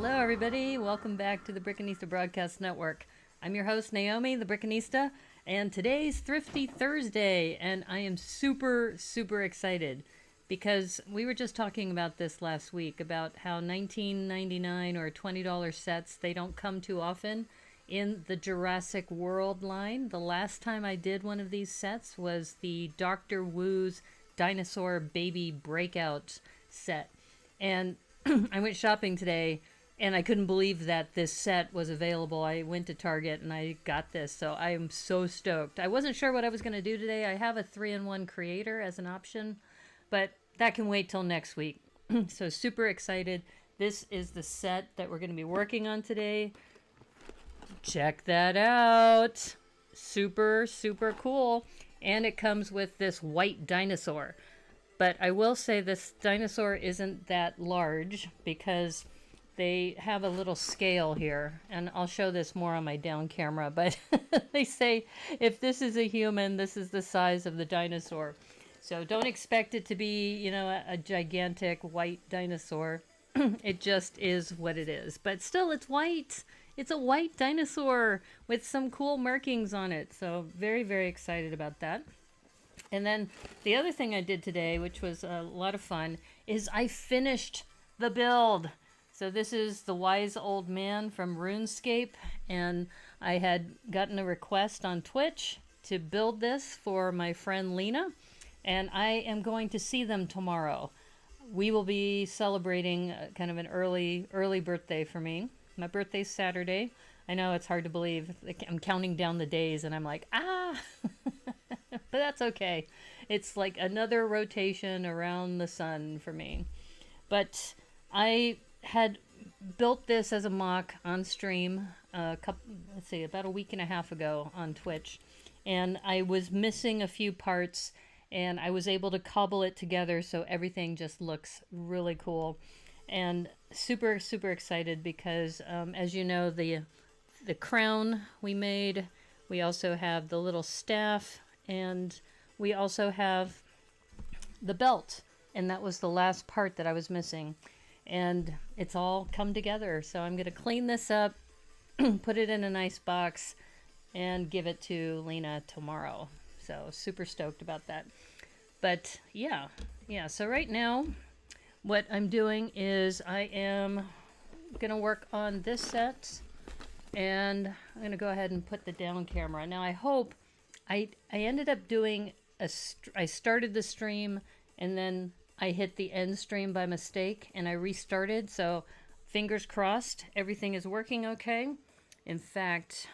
Hello, everybody. Welcome back to the Brickanista Broadcast Network. I'm your host, Naomi, the Brickanista, and today's Thrifty Thursday, and I am super, super excited because we were just talking about this last week, about how $19.99 or $20 sets, they don't come too often in the Jurassic World line. The last time I did one of these sets was the Dr. Wu's Dinosaur Baby Breakout set, and I went shopping today and I couldn't believe that this set was available. I went to Target and I got this, so I am so stoked. I wasn't sure what I was going to do today. I have a 3-in-1 creator as an option, but that can wait till next week. So super excited. This is the set that we're going to be working on today. Check that out. Super, super cool. And it comes with this white dinosaur. But I will say this dinosaur isn't that large because they have a little scale here, and I'll show this more on my down camera, but they say if this is a human, this is the size of the dinosaur. So don't expect it to be, you know, a gigantic white dinosaur. It just is what it is. But still, it's white. It's a white dinosaur with some cool markings on it. So very, very excited about that. And then the other thing I did today, which was a lot of fun, is I finished the build. So this is the Wise Old Man from RuneScape, and I had gotten a request on Twitch to build this for my friend Lena, and I am going to see them tomorrow. We will be celebrating kind of an early birthday for me. My birthday's Saturday. I know it's hard to believe. I'm counting down the days, and I'm like, ah! But that's okay. It's like another rotation around the sun for me. But I had built this as a mock on stream about a week and a half ago on Twitch, and I was missing a few parts, and I was able to cobble it together so everything just looks really cool, and super, super excited because as you know, the crown we made, we also have the little staff, and we also have the belt, and that was the last part that I was missing. And it's all come together. So I'm going to clean this up, put it in a nice box, and give it to Lena tomorrow. So super stoked about that. But yeah. So right now, what I'm doing is I am going to work on this set. And I'm going to go ahead and put the down camera. Now I hope I ended up doing I started the stream and then I hit the end stream by mistake and I restarted, so fingers crossed everything is working okay. In fact,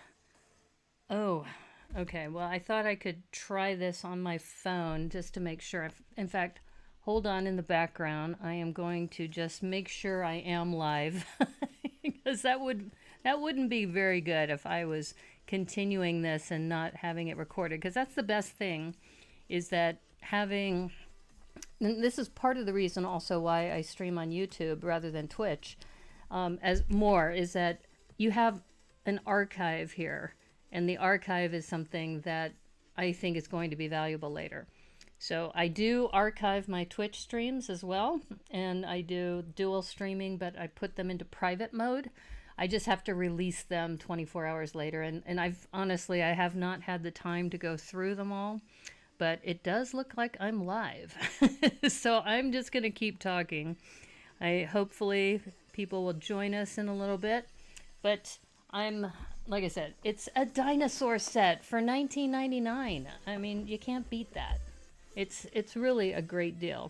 okay, well, I thought I could try this on my phone just to make sure. In fact, hold on in the background. I am going to just make sure I am live because that wouldn't be very good if I was continuing this and not having it recorded, because that's the best thing, is that having... And this is part of the reason also why I stream on YouTube rather than Twitch, is that you have an archive here, and the archive is something that I think is going to be valuable later. So I do archive my Twitch streams as well, and I do dual streaming, but I put them into private mode. I just have to release them 24 hours later, and I have not had the time to go through them all. But it does look like I'm live. So I'm just going to keep talking. Hopefully people will join us in a little bit. But like I said, it's a dinosaur set for $19.99. I mean, you can't beat that. It's really a great deal.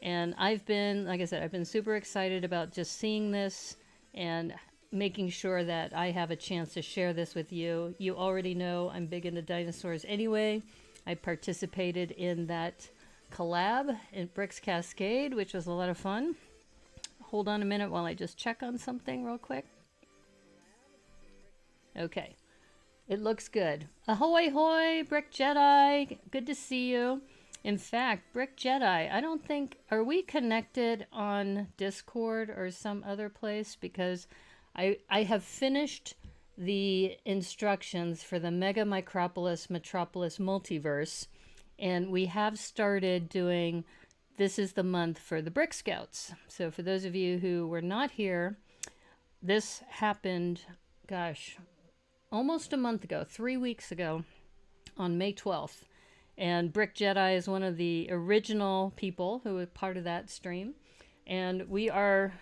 And I've been super excited about just seeing this and making sure that I have a chance to share this with you. You already know I'm big into dinosaurs anyway. I participated in that collab in Bricks Cascade, which was a lot of fun. Hold on a minute while I just check on something real quick. Okay, it looks good. Ahoy hoy, Brick Jedi, good to see you. In fact, Brick Jedi, are we connected on Discord or some other place? Because I have finished the instructions for the Mega Metropolis multiverse, and we have started doing – this is the month for the Brick Scouts. So for those of you who were not here, I participated in that collab in Bricks Cascade, which was a lot of fun. Hold on a minute while I just check on something real quick. Okay, it looks good. Ahoy hoy, Brick Jedi, good to see you. In fact, Brick Jedi, I don't think – are we connected on Discord or some other place? Because I have finished the instructions for the Mega Metropolis multiverse, and we have started doing – this is the month for the Brick Scouts. So for those of you who were not here, this happened, gosh, almost a month ago, 3 weeks ago, on May 12th. And Brick Jedi is one of the original people who were part of that stream. And we are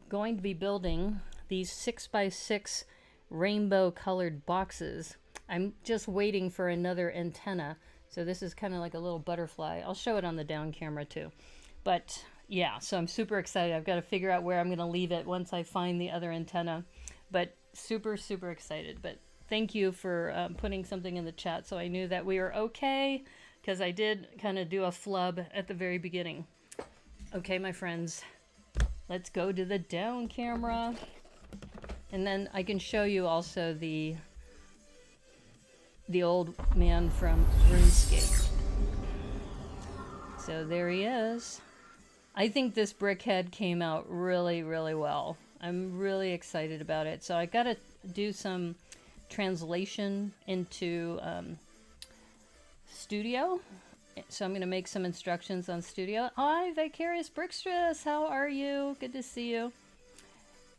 going to be building these 6x6 rainbow colored boxes. I'm just waiting for another antenna. So this is kind of like a little butterfly. I'll show it on the down camera too. But yeah, so I'm super excited. I've got to figure out where I'm going to leave it once I find the other antenna. But super, super excited. But thank you for putting something in the chat so I knew that we were okay, because I did kind of do a flub at the very beginning. Okay, my friends, let's go to the down camera. And then I can show you also the old man from RuneScape. So there he is. I think this brickhead came out really, really well. I'm really excited about it. So I got to do some translation into Studio. So I'm going to make some instructions on Studio. Hi, Vicarious Brickstress. How are you? Good to see you.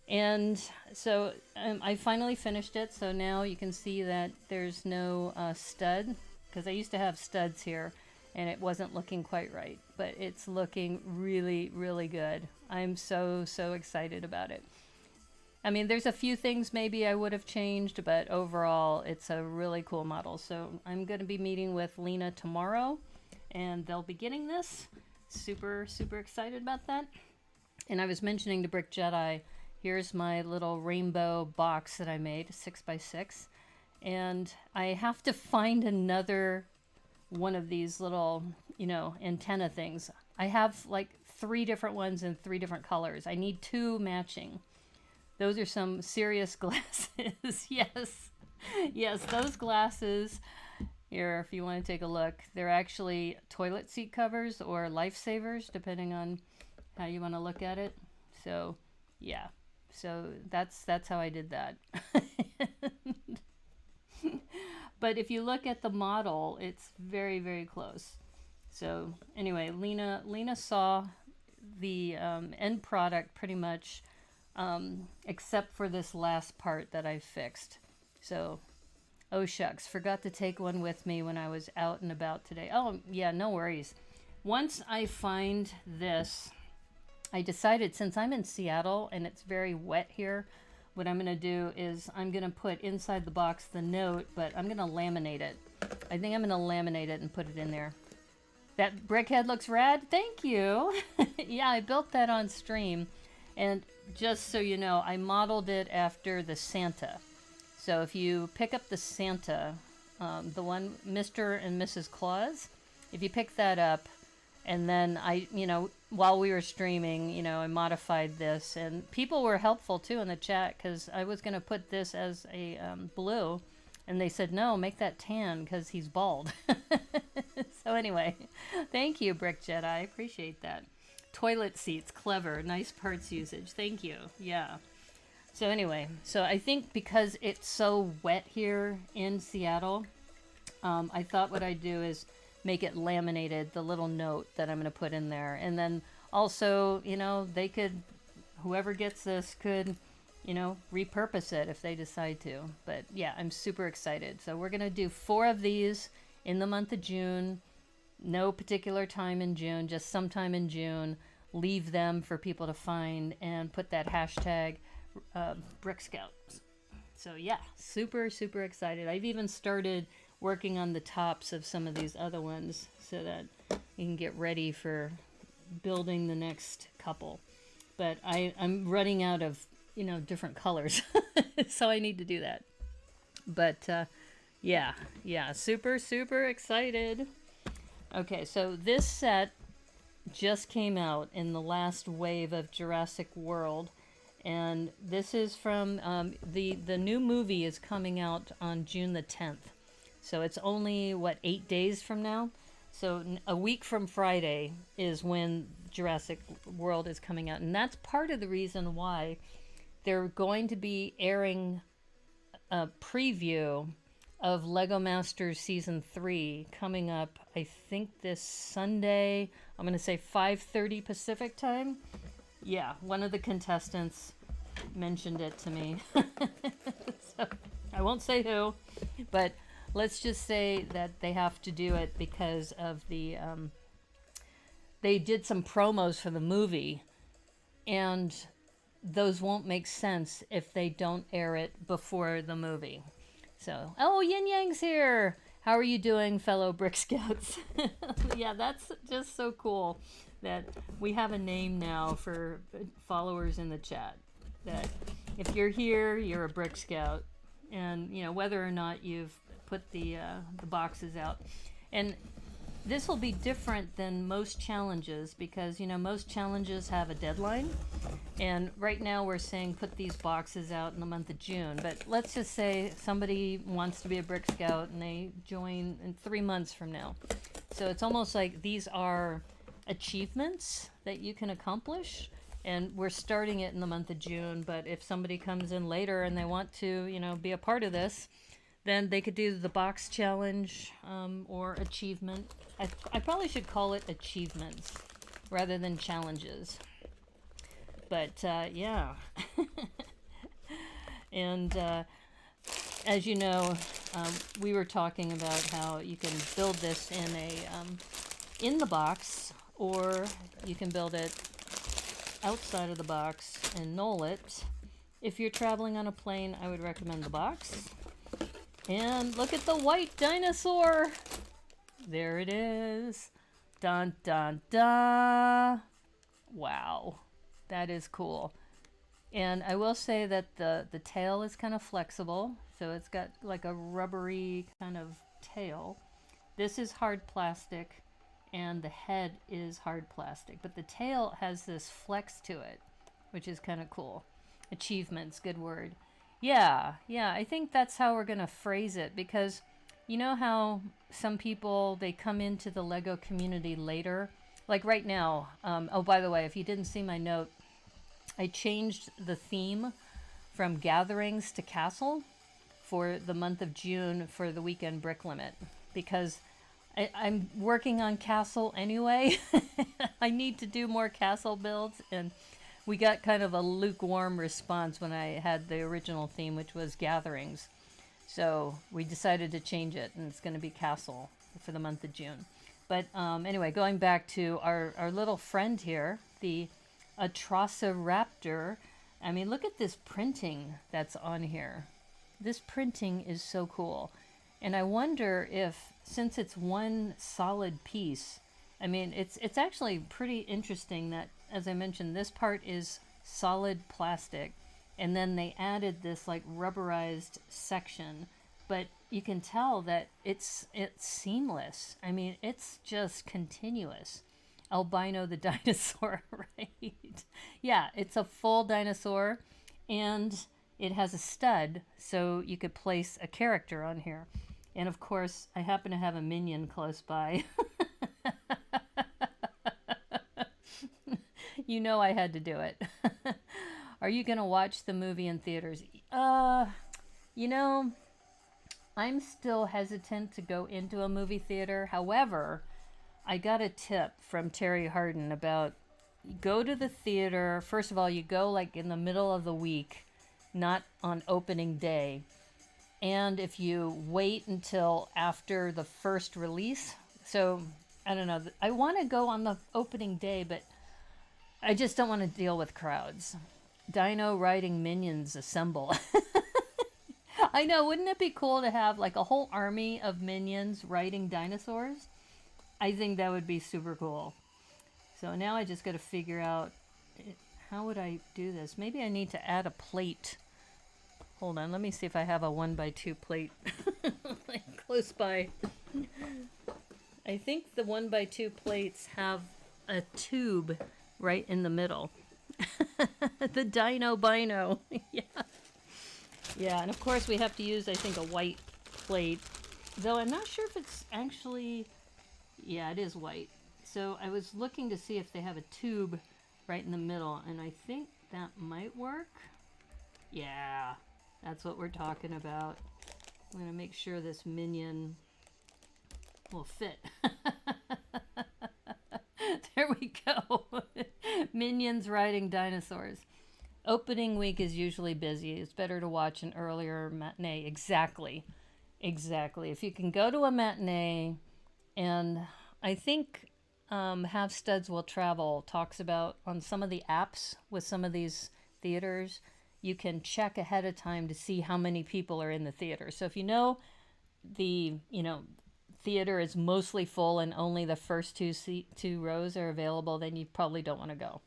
And so I finally finished it. So now you can see that there's no stud, because I used to have studs here and it wasn't looking quite right, but it's looking really, really good. I'm so, so excited about it. I mean, there's a few things maybe I would have changed, but overall it's a really cool model. So I'm going to be meeting with Lena tomorrow and they'll be getting this. Super, super excited about that. And I was mentioning to Brick Jedi, here's my little rainbow box that I made, 6x6. And I have to find another one of these little, you know, antenna things. I have like 3 different ones in 3 different colors. I need 2 matching. Those are some serious glasses. Yes. Yes, those glasses. Here, if you want to take a look, they're actually toilet seat covers or lifesavers, depending on how you want to look at it. So, yeah. So that's how I did that. But if you look at the model, it's very, very close. So anyway, Lena saw the end product pretty much, except for this last part that I fixed. So, oh shucks, forgot to take one with me when I was out and about today. Oh yeah, no worries. Once I find this, I decided, since I'm in Seattle and it's very wet here, what I'm going to do is I'm going to put inside the box the note, but I'm going to laminate it. I think I'm going to laminate it and put it in there. That brickhead looks rad. Thank you. Yeah, I built that on stream. And just so you know, I modeled it after the Santa. So if you pick up the Santa, the one, Mr. and Mrs. Claus, if you pick that up, and then I, you know, while we were streaming, you know, I modified this, and people were helpful too in the chat, because I was going to put this as a blue, and they said, no, make that tan because he's bald. So anyway, thank you, Brick Jedi. I appreciate that. Toilet seats, clever, nice parts usage. Thank you. Yeah. So anyway, so I think because it's so wet here in Seattle, I thought what I'd do is make it laminated, the little note that I'm going to put in there. And then also, you know, they could, whoever gets this could, you know, repurpose it if they decide to. But yeah, I'm super excited. So we're going to do 4 of these in the month of June. No particular time in June, just sometime in June. Leave them for people to find and put that hashtag Brick Scouts. So yeah, super, super excited. I've even started working on the tops of some of these other ones so that you can get ready for building the next couple. But I'm running out of, you know, different colors. So I need to do that. But yeah, super, super excited. Okay, so this set just came out in the last wave of Jurassic World. And this is from, the new movie is coming out on June the 10th. So it's only, what, 8 days from now? So a week from Friday is when Jurassic World is coming out. And that's part of the reason why they're going to be airing a preview of Lego Masters Season 3 coming up, I think this Sunday. I'm going to say 5:30 Pacific time. Yeah, one of the contestants mentioned it to me. So, I won't say who, but let's just say that they have to do it because of the they did some promos for the movie, and those won't make sense if they don't air it before the movie. So, oh, Yin Yang's here. How are you doing, fellow Brick Scouts? Yeah, that's just so cool that we have a name now for followers in the chat. That if you're here, you're a Brick Scout, and you know whether or not you've put the boxes out. And this will be different than most challenges because, you know, most challenges have a deadline. And right now we're saying put these boxes out in the month of June. But let's just say somebody wants to be a Brick Scout and they join in 3 months from now. So it's almost like these are achievements that you can accomplish. And we're starting it in the month of June. But if somebody comes in later and they want to, you know, be a part of this, then they could do the box challenge or achievement. I probably should call it achievements rather than challenges. But yeah. And as you know, we were talking about how you can build this in the box, or you can build it outside of the box and null it. If you're traveling on a plane, I would recommend the box. And look at the white dinosaur. There it is. Dun, dun, dun. Wow. That is cool. And I will say that the tail is kind of flexible. So it's got like a rubbery kind of tail. This is hard plastic. And the head is hard plastic. But the tail has this flex to it, which is kind of cool. Achievements, good word. Yeah, I think that's how we're going to phrase it, because you know how some people, they come into the Lego community later? Like right now, oh, by the way, if you didn't see my note, I changed the theme from gatherings to castle for the month of June for the weekend brick limit, because I'm working on castle anyway. I need to do more castle builds, and we got kind of a lukewarm response when I had the original theme, which was gatherings. So we decided to change it, and it's going to be castle for the month of June. But anyway, going back to our little friend here, the Atrociraptor. I mean, look at this printing that's on here. This printing is so cool. And I wonder if, since it's one solid piece, I mean, it's actually pretty interesting that, as I mentioned, this part is solid plastic, and then they added this like rubberized section, but you can tell that it's seamless. I mean, it's just continuous. Albino the dinosaur, right? Yeah, it's a full dinosaur, and it has a stud, so you could place a character on here. And of course, I happen to have a minion close by. You know I had to do it. Are you going to watch the movie in theaters? You know, I'm still hesitant to go into a movie theater. However, I got a tip from Terry Harden about go to the theater. First of all, you go like in the middle of the week, not on opening day. And if you wait until after the first release, so I don't know, I want to go on the opening day, but I just don't want to deal with crowds. Dino riding minions assemble. I know, wouldn't it be cool to have like a whole army of minions riding dinosaurs? I think that would be super cool. So now I just got to figure out how would I do this. Maybe I need to add a plate. Hold on, let me see if I have a 1x2 plate like close by. I think the 1x2 plates have a tube right in the middle. The Dino Bino. Yeah. Yeah, and of course we have to use, I think, a white plate. Though I'm not sure if it's actually... Yeah, it is white. So I was looking to see if they have a tube right in the middle, and I think that might work. Yeah, that's what we're talking about. I'm going to make sure this minion will fit. There we go. Minions riding dinosaurs. Opening week is usually busy. It's better to watch an earlier matinee. Exactly. Exactly. If you can go to a matinee, and I think Have Studs Will Travel talks about on some of the apps with some of these theaters, you can check ahead of time to see how many people are in the theater. So if you know the theater is mostly full and only the first two rows are available, then you probably don't want to go.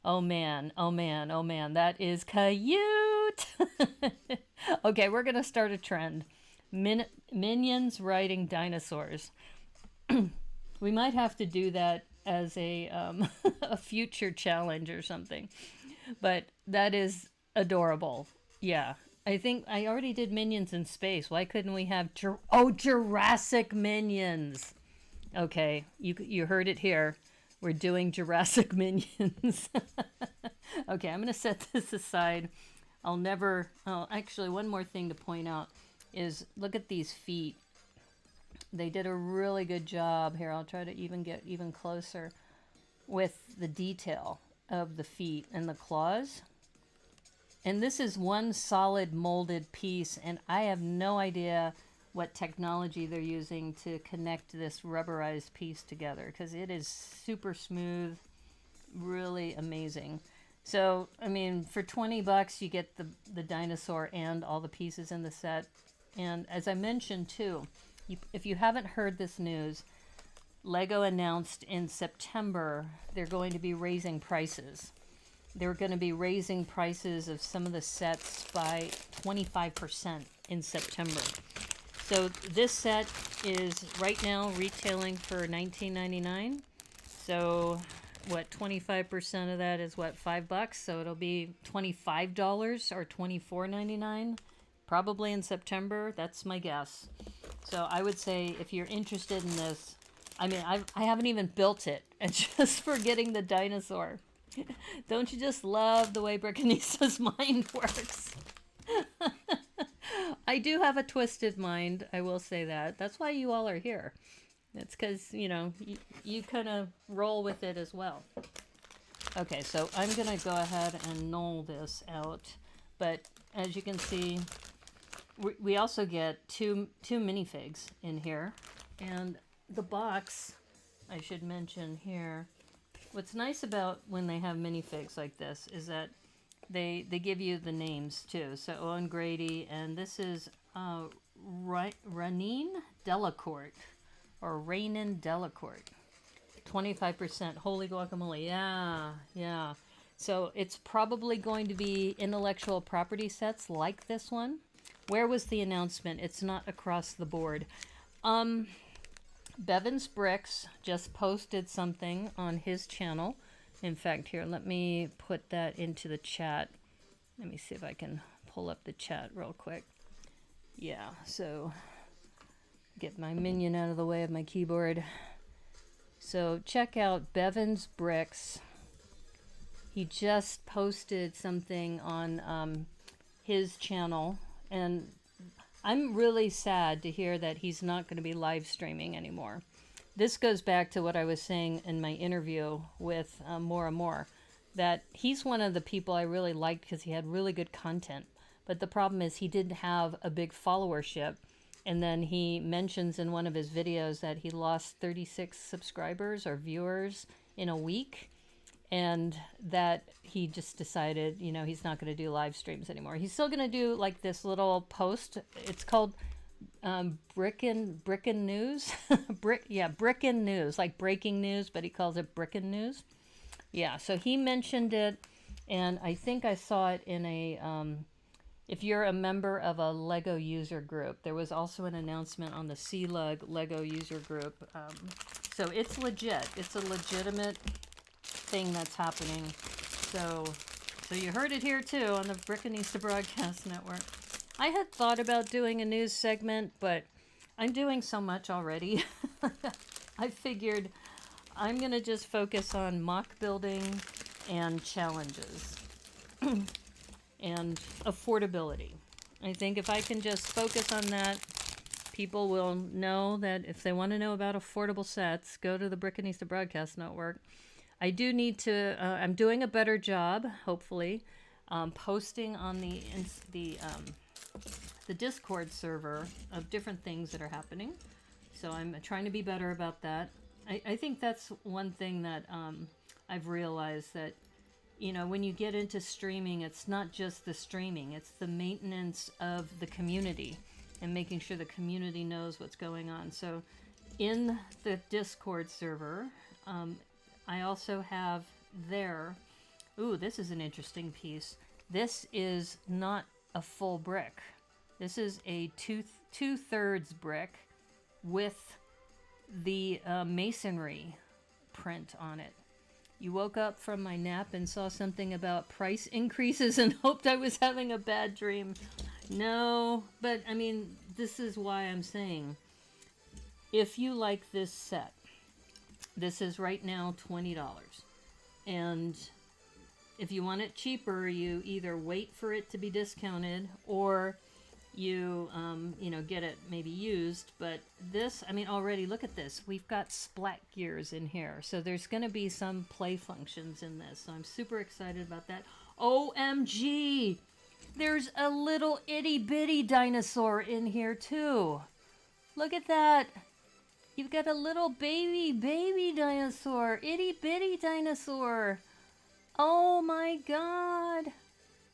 Oh man, oh man, oh man, that is cute. Okay, we're gonna start a trend. Minions riding dinosaurs. We might have to do that as a a future challenge or something. But that is adorable. Yeah. I think I already did Minions in space. Why couldn't we have Jurassic Minions? Okay, you heard it here. We're doing Jurassic Minions. Okay, I'm going to set this aside. Actually, one more thing to point out is look at these feet. They did a really good job here. I'll try to even get even closer with the detail of the feet and the claws. And this is one solid molded piece, and I have no idea what technology they're using to connect this rubberized piece together, because it is super smooth, really amazing. So, I mean, for $20 you get the dinosaur and all the pieces in the set. And as I mentioned too, if you haven't heard this news, Lego announced in September they're going to be raising prices. They're going to be raising prices of some of the sets by 25% in September. So this set is right now retailing for $19.99. So what, 25% of that is what, $5? So it'll be $25 or $24.99 probably in September. That's my guess. So I would say if you're interested in this, I mean, I haven't even built it, and just for getting the dinosaur. Don't you just love the way Brickanista's mind works? I do have a twisted mind, I will say that. That's why you all are here. It's because, you kind of roll with it as well. Okay, so I'm going to go ahead and null this out. But as you can see, we also get two minifigs in here. And the box, I should mention here, what's nice about when they have minifigs like this is that they give you the names too. So Owen Grady, and this is Ranin Delacourt, or Rainin Delacourt. 25%. Holy guacamole. Yeah. So it's probably going to be intellectual property sets like this one. Where was the announcement? It's not across the board. Bevan's Bricks just posted something on his channel. In fact, here, let me put that into the chat. Let me see if I can pull up the chat real quick. Yeah, so get my minion out of the way of my keyboard. So check out Bevan's Bricks. He just posted something on his channel, and I'm really sad to hear that he's not going to be live streaming anymore. This goes back to what I was saying in my interview with More and More, that he's one of the people I really liked because he had really good content. But the problem is he didn't have a big followership. And then he mentions in one of his videos that he lost 36 subscribers or viewers in a week. And that he just decided, he's not going to do live streams anymore. He's still going to do like this little post. It's called Brickin' News. Brickin' News, like breaking news, but he calls it Brickin' News. Yeah, so he mentioned it, and I think I saw it in a, if you're a member of a Lego user group, there was also an announcement on the C-Lug Lego user group. So it's legit. It's a legitimate thing that's happening. So you heard it here too on the Bricanista Broadcast Network. I had thought about doing a news segment, but I'm doing so much already. I figured I'm going to just focus on mock building and challenges and affordability. I think if I can just focus on that, people will know that if they want to know about affordable sets, go to the Bricanista Broadcast Network. I do need to, I'm doing a better job, hopefully, posting on the Discord server of different things that are happening. So I'm trying to be better about that. I think that's one thing that I've realized, that, you know, when you get into streaming, it's not just the streaming, it's the maintenance of the community and making sure the community knows what's going on. So in the Discord server, I also have there, ooh, this is an interesting piece. This is not a full brick. This is a two-thirds brick with the masonry print on it. You woke up from my nap and saw something about price increases and hoped I was having a bad dream. No, but I mean, this is why I'm saying, if you like this set, this is right now $20. And if you want it cheaper, you either wait for it to be discounted, or you, you know, get it maybe used. But this, I mean, already look at this. We've got splat gears in here. So there's going to be some play functions in this. So I'm super excited about that. OMG! There's a little itty bitty dinosaur in here too. Look at that. You've got a little baby dinosaur. Itty bitty dinosaur. Oh my god.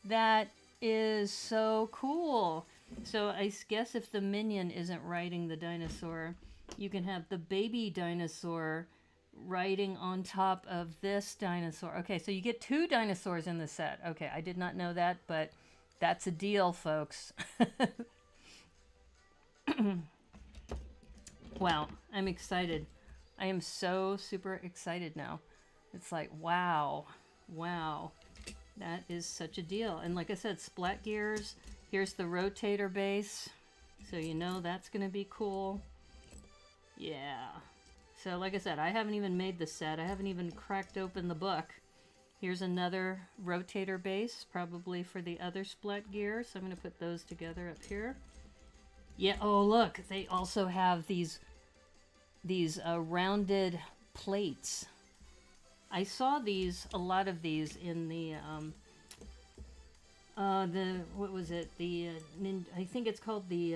That is so cool. So I guess if the minion isn't riding the dinosaur, you can have the baby dinosaur riding on top of this dinosaur. Okay, so you get 2 dinosaurs in the set. Okay, I did not know that, but that's a deal, folks. Wow, I'm excited. I am so super excited now. It's like, wow, wow. That is such a deal. And like I said, splat gears. Here's the rotator base. So you know that's going to be cool. Yeah. So like I said, I haven't even made the set. I haven't even cracked open the book. Here's another rotator base, probably for the other splat gear. So I'm going to put those together up here. Yeah, oh look, they also have these rounded plates. I saw a lot of these in the what was it? I think it's called the,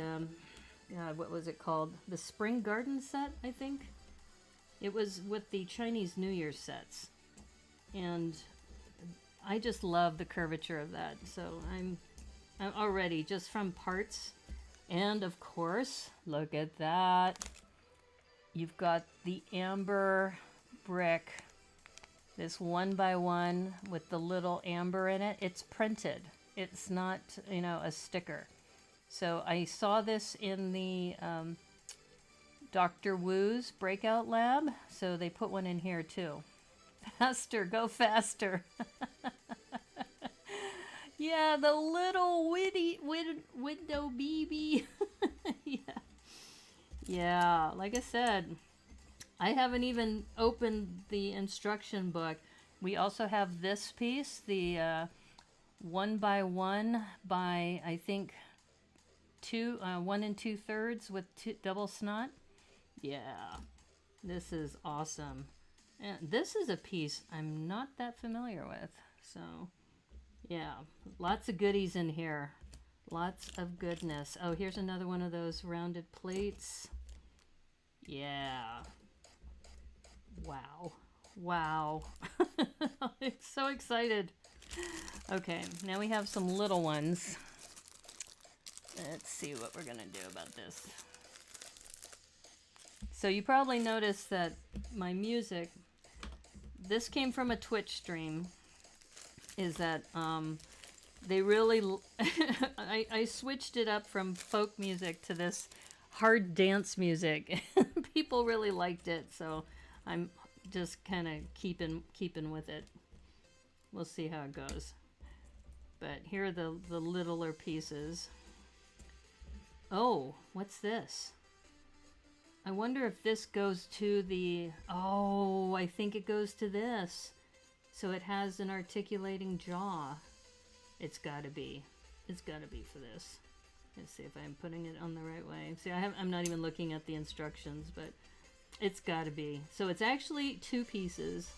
what was it called? The Spring Garden set, I think. It was with the Chinese New Year sets. And I just love the curvature of that. So I'm already, just from parts. And of course, look at that. You've got the amber brick. This 1x1 with the little amber in it. It's printed. It's not, you know, a sticker. So I saw this in the Dr. Wu's breakout lab. So they put one in here too. Faster, go faster. Yeah, the little window BB. Yeah. Yeah, like I said, I haven't even opened the instruction book. We also have this piece, the 1x1 by, I think, 1 2/3 with double snot. Yeah, this is awesome. And this is a piece I'm not that familiar with. So, yeah, lots of goodies in here. Lots of goodness. Oh, here's another one of those rounded plates. Yeah. Wow. Wow. I'm so excited. Okay, now we have some little ones. Let's see what we're going to do about this. So you probably noticed that my music, this came from a Twitch stream, is that they really, I switched it up from folk music to this hard dance music. People really liked it, so I'm just kind of keeping with it. We'll see how it goes. But here are the littler pieces. Oh, what's this? I wonder if this goes to the... Oh, I think it goes to this. So it has an articulating jaw. It's gotta be. It's gotta be for this. Let's see if I'm putting it on the right way. See, I'm not even looking at the instructions, but it's gotta be. So it's actually 2 pieces.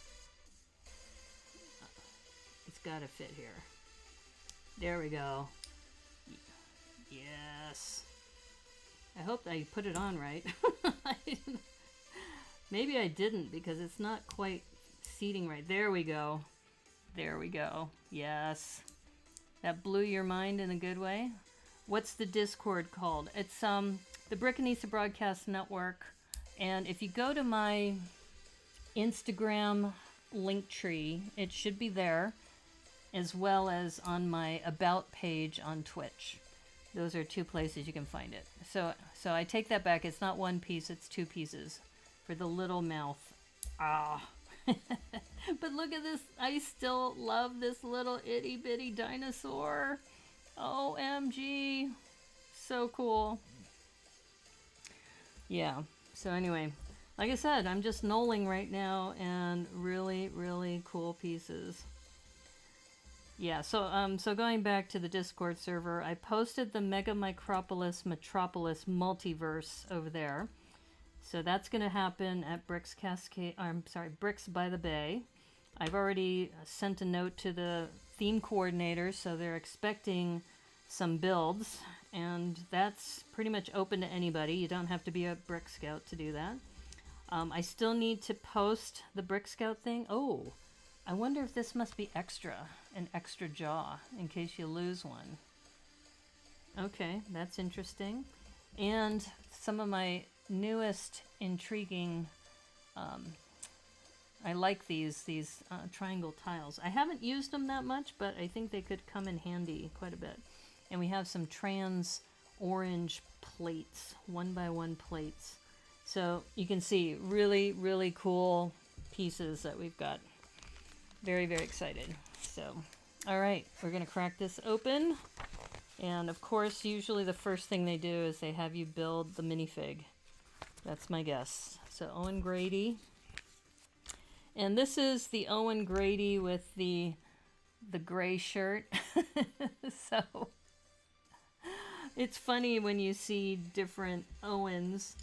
It's gotta fit here. There we go. Yes. I hope I put it on right. Maybe I didn't because it's not quite seating right. There we go. There we go. Yes. That blew your mind in a good way. What's the Discord called? It's the Brickanista Broadcast Network. And if you go to my Instagram link tree, it should be there, as well as on my About page on Twitch. Those are two places you can find it. So I take that back. It's not one piece, it's two pieces for the little mouth. Ah. But look at this. I still love this little itty bitty dinosaur. OMG. So cool. Yeah. So anyway, like I said, I'm just knolling right now, and really, really cool pieces. Yeah, so going back to the Discord server, I posted the Mega Micropolis Metropolis multiverse over there. So that's going to happen at Bricks by the Bay. I've already sent a note to the theme coordinators, so they're expecting some builds, and that's pretty much open to anybody. You don't have to be a Brick Scout to do that. I still need to post the Brick Scout thing. Oh, I wonder if this must be extra, an extra jaw, in case you lose one. Okay, that's interesting. And some of my newest intriguing, I like these triangle tiles. I haven't used them that much, but I think they could come in handy quite a bit. And we have some trans orange plates, 1x1 plates. So you can see really, really cool pieces that we've got. Very, very excited. So, all right, we're gonna crack this open. And of course, usually the first thing they do is they have you build the minifig. That's my guess. So Owen Grady. And this is the Owen Grady with the gray shirt. So it's funny when you see different Owens.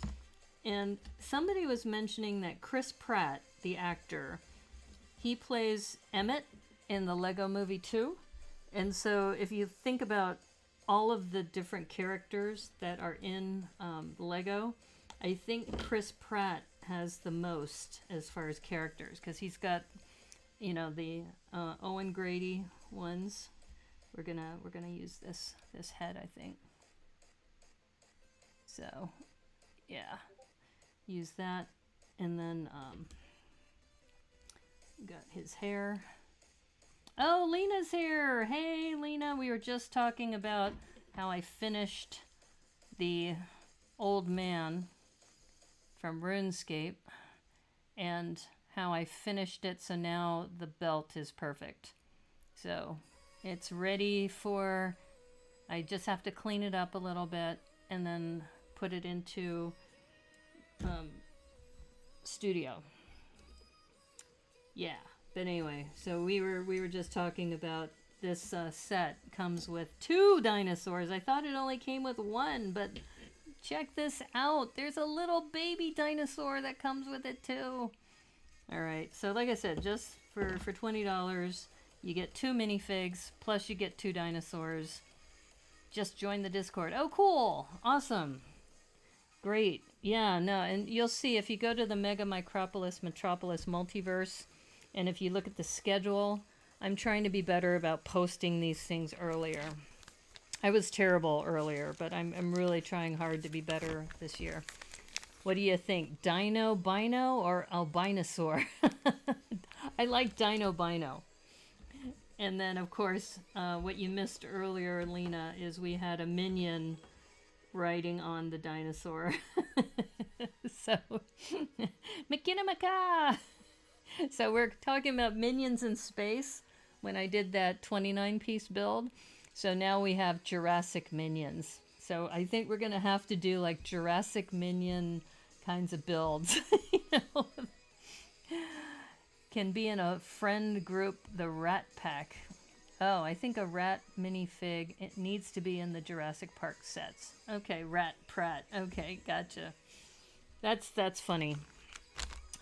And somebody was mentioning that Chris Pratt, the actor, he plays Emmett in the Lego Movie 2. And so if you think about all of the different characters that are in Lego, I think Chris Pratt has the most as far as characters, because he's got, you know, the Owen Grady ones. We're gonna use this head, I think. So, yeah, use that, and then got his hair. Oh, Lena's here. Hey, Lena. We were just talking about how I finished the old man from RuneScape and how I finished it, so now the belt is perfect. So it's ready for, I just have to clean it up a little bit and then put it into Studio. Yeah, but anyway, so we were just talking about this set comes with 2 dinosaurs. I thought it only came with 1, but check this out. There's a little baby dinosaur that comes with it too. All right, so like I said, just for $20, you get 2 minifigs, plus you get 2 dinosaurs. Just join the Discord. Oh, cool. Awesome. Great. Yeah, no, and you'll see if you go to the Mega Micropolis Metropolis multiverse, and if you look at the schedule, I'm trying to be better about posting these things earlier. I was terrible earlier, but I'm really trying hard to be better this year. What do you think? Dino Bino or Albinosaur? I like Dino Bino. And then, of course, what you missed earlier, Lena, is we had a minion riding on the dinosaur. So, Makinamaka! So we're talking about minions in space when I did that 29-piece build. So now we have Jurassic minions. So I think we're going to have to do like Jurassic minion kinds of builds. You know? Can be in a friend group, the Rat Pack. Oh, I think a rat minifig, it needs to be in the Jurassic Park sets. Okay, Rat Pratt. Okay, gotcha. That's funny.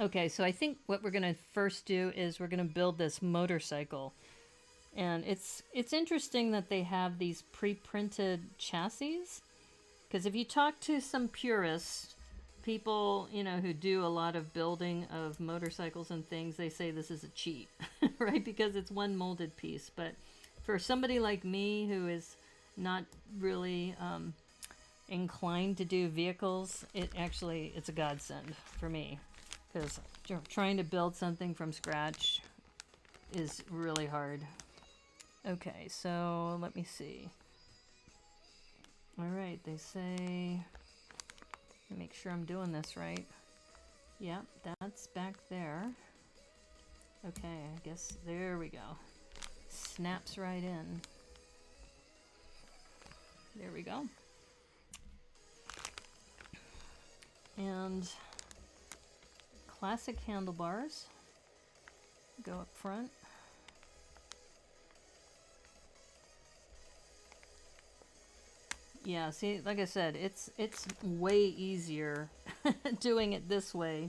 Okay, so I think what we're going to first do is we're going to build this motorcycle. And it's interesting that they have these pre-printed chassis, because if you talk to some purists, people, who do a lot of building of motorcycles and things, they say this is a cheat, right? Because it's one molded piece. But for somebody like me who is not really inclined to do vehicles, it's a godsend for me, because trying to build something from scratch is really hard. Okay, so let me see. All right, they say, make sure I'm doing this right. Yep, that's back there. Okay, I guess there we go. Snaps right in. There we go. And classic handlebars go up front. Yeah, see, like I said, it's way easier doing it this way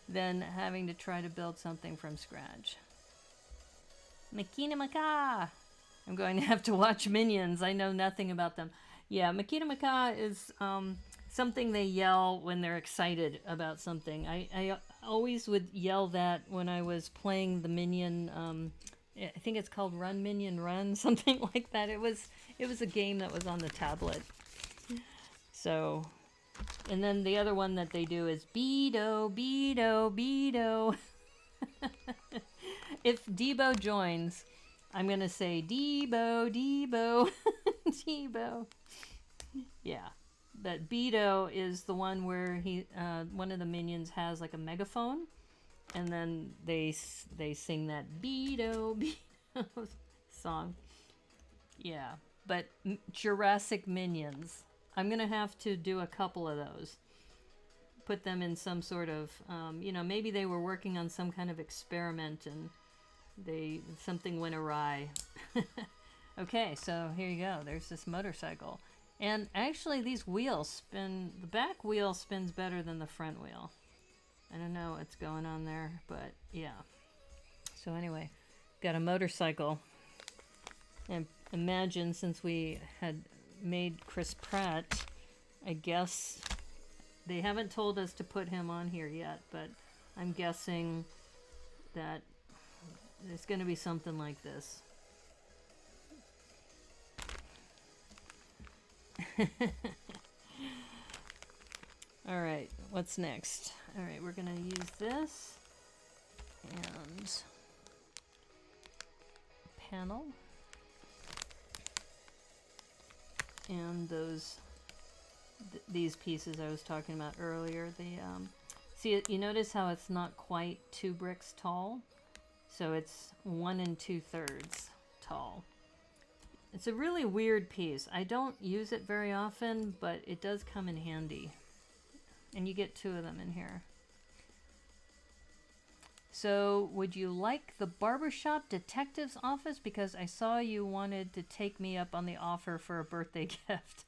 than having to try to build something from scratch. Makina Maka! I'm going to have to watch Minions. I know nothing about them. Yeah, Makina Maka is something they yell when they're excited about something. I always would yell that when I was playing the Minion, I think it's called Run Minion Run, something like that. It was a game that was on the tablet. So, and then the other one that they do is Beto, Beto, Beto. If Debo joins, I'm going to say Debo, Debo, Debo. Yeah. But Beto is the one where one of the minions has like a megaphone, and then they sing that Beto, Beto song. Yeah. But Jurassic minions, I'm going to have to do a couple of those. Put them in some sort of, maybe they were working on some kind of experiment and something went awry. Okay, so here you go. There's this motorcycle. And actually these wheels spin, the back wheel spins better than the front wheel. I don't know what's going on there, but yeah. So anyway, got a motorcycle. And imagine, since we had made Chris Pratt, I guess they haven't told us to put him on here yet, but I'm guessing that there's going to be something like this. All right, what's next? All right, we're going to use this and panel and these pieces I was talking about earlier. See, you notice how it's not quite 2 bricks tall, so it's 1 2/3 tall. It's a really weird piece. I don't use it very often, but it does come in handy. And you get 2 of them in here. So, would you like the barbershop detective's office? Because I saw you wanted to take me up on the offer for a birthday gift.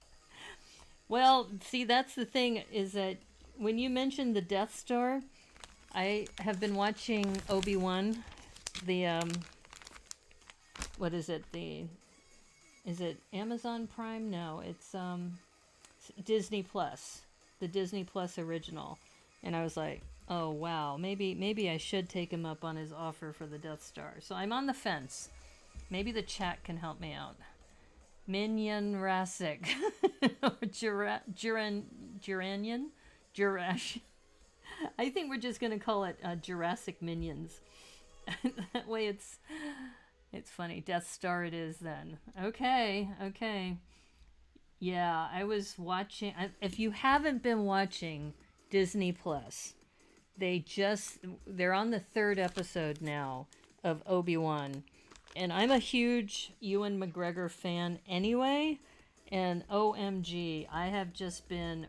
Well, see, that's the thing, is that when you mentioned the Death Star, I have been watching Obi-Wan, what is it, is it Amazon Prime? No, it's Disney Plus, the Disney Plus original. And I was like, oh wow, maybe I should take him up on his offer for the Death Star. So I'm on the fence. Maybe the chat can help me out. Minion Jurassic. Jurassic. I think we're just gonna call it Jurassic Minions. That way it's funny. Death Star it is then. Okay. Yeah, I was watching. If you haven't been watching Disney Plus, they're on the 3rd episode now of Obi-Wan. And I'm a huge Ewan McGregor fan anyway. And OMG, I have just been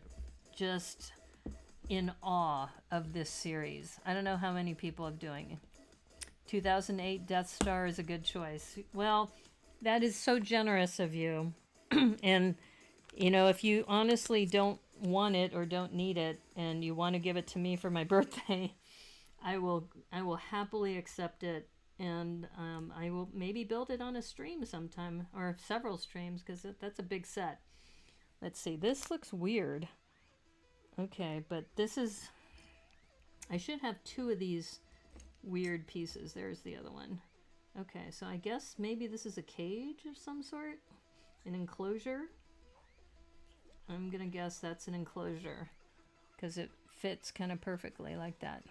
in awe of this series. I don't know how many people are doing it. 2008 Death Star is a good choice. Well, that is so generous of you. And, if you honestly don't want it or don't need it and you want to give it to me for my birthday, I will happily accept it And I will maybe build it on a stream sometime, or several streams, because that's a big set. Let's see, this looks weird. Okay, but this is, I should have 2 of these weird pieces. There's the other one. Okay, so I guess maybe this is a cage of some sort, an enclosure. I'm gonna guess that's an enclosure because it fits kind of perfectly like that.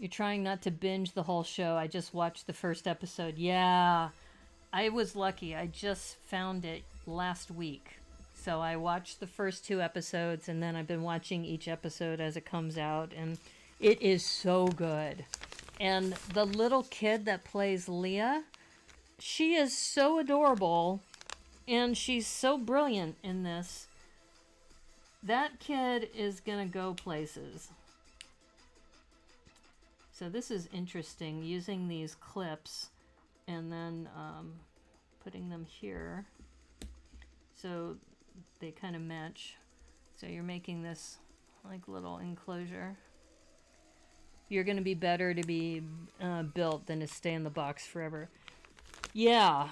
You're trying not to binge the whole show. I just watched the first episode. Yeah, I was lucky. I just found it last week. So I watched the first 2 episodes, and then I've been watching each episode as it comes out, and it is so good. And the little kid that plays Leah, she is so adorable, and she's so brilliant in this. That kid is gonna go places. So this is interesting, using these clips and then putting them here so they kind of match. So you're making this like little enclosure. You're going to be better to be built than to stay in the box forever. Yeah,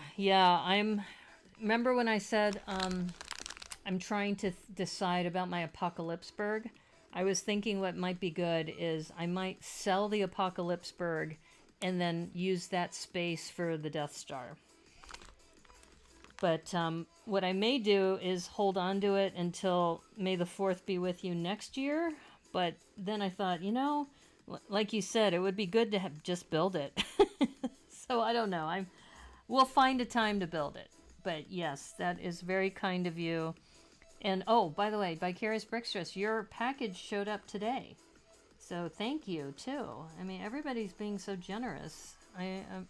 remember when I said I'm trying to decide about my Apocalypseburg? I was thinking what might be good is I might sell the Apocalypseburg and then use that space for the Death Star. But what I may do is hold on to it until May the 4th be with you next year. But then I thought, you know, like you said, it would be good to have just build it. So I don't know. We'll find a time to build it. But yes, that is very kind of you. And oh, by the way, Vicarious Brickstress, your package showed up today. So thank you too. I mean, everybody's being so generous.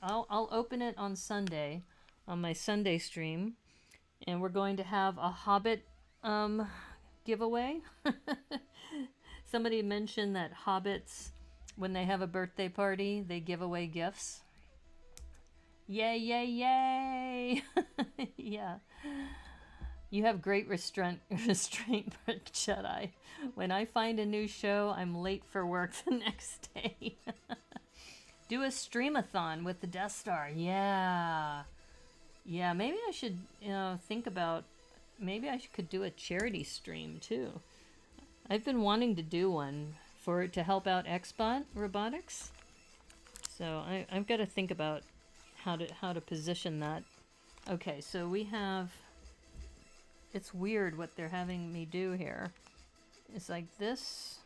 I'll open it on Sunday, on my Sunday stream, and we're going to have a Hobbit giveaway. Somebody mentioned that hobbits, when they have a birthday party, they give away gifts. Yay, yay, yay! Yeah. You have great restraint, Brick Jedi. When I find a new show, I'm late for work the next day. Do a streamathon with the Death Star. Yeah. Yeah, maybe I should, think about, maybe I could do a charity stream too. I've been wanting to do one to help out Xbot Robotics. So I've got to think about how to position that. Okay, so we have, it's weird what they're having me do here. It's like this.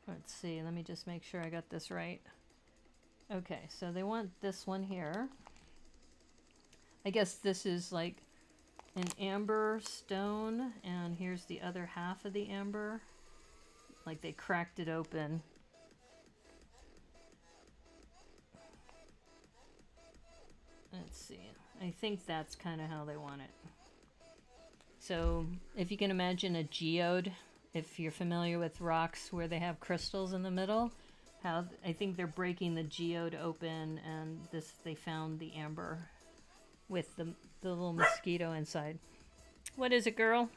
Let's see, let me just make sure I got this right. Okay, so they want this one here. I guess this is like an amber stone, and here's the other half of the amber. Like they cracked it open. Let's see. I think that's kind of how they want it. So if you can imagine a geode, if you're familiar with rocks where they have crystals in the middle, how I think they're breaking the geode open, and they found the amber with the little mosquito inside. What is it, girl?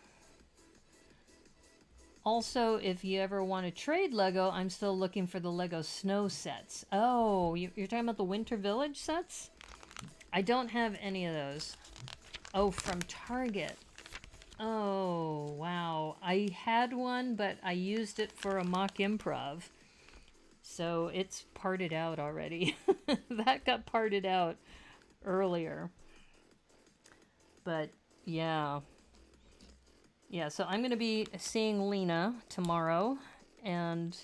Also, if you ever want to trade Lego, I'm still looking for the Lego snow sets. Oh, you're talking about the Winter Village sets? I don't have any of those. Oh, from Target. Oh, wow. I had one, but I used it for a mock improv. So it's parted out already. That got parted out earlier. But yeah. Yeah, so I'm going to be seeing Lena tomorrow. And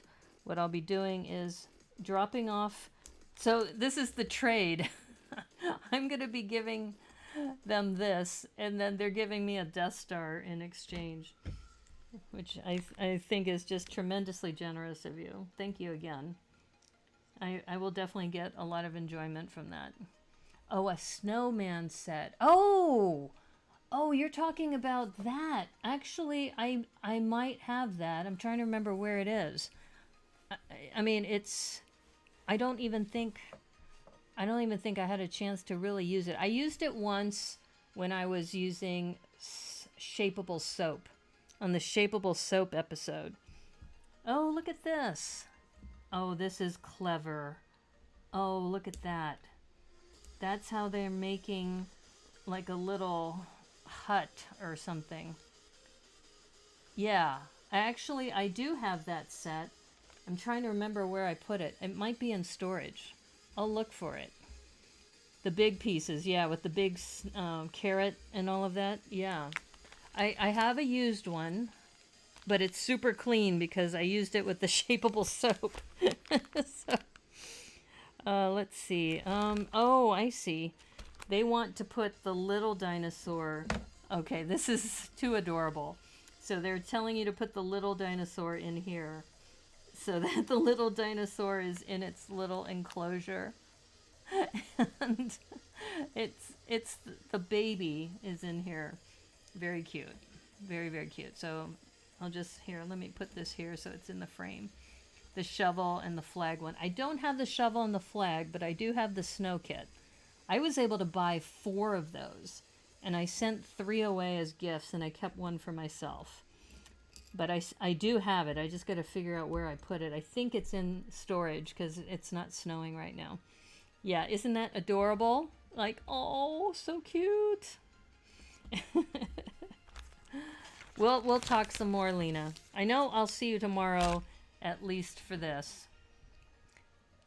what I'll be doing is dropping off. So this is the trade. I'm going to be giving them this, and then they're giving me a Death Star in exchange, which I think is just tremendously generous of you. Thank you again. I will definitely get a lot of enjoyment from that. Oh, a snowman set. Oh, you're talking about that. Actually, I might have that. I'm trying to remember where it is. I mean, I don't even think I had a chance to really use it. I used it once when I was using shapeable soap on the shapeable soap episode. Oh, look at this. Oh, this is clever. Oh, look at that. That's how they're making like a little hut or something. Yeah, actually, I do have that set. I'm trying to remember where I put it. It might be in storage. I'll look for it. The big pieces, yeah, with the big carrot and all of that. Yeah. I have a used one, but it's super clean because I used it with the shapeable soap. So, let's see. Oh, I see. They want to put the little dinosaur. Okay, this is too adorable. So they're telling you to put the little dinosaur in here so that the little dinosaur is in its little enclosure. And it's the baby is in here. Very cute. Very, very cute. So I'll just, here, let me put this here so it's in the frame. The shovel and the flag one. I don't have the shovel and the flag, but I do have the snow kit. I was able to buy 4 of those, and I sent 3 away as gifts, and I kept 1 for myself. But I do have it. I just got to figure out where I put it. I think it's in storage because it's not snowing right now. Yeah, isn't that adorable? Like, oh, so cute. We'll talk some more, Lena. I know I'll see you tomorrow, at least for this.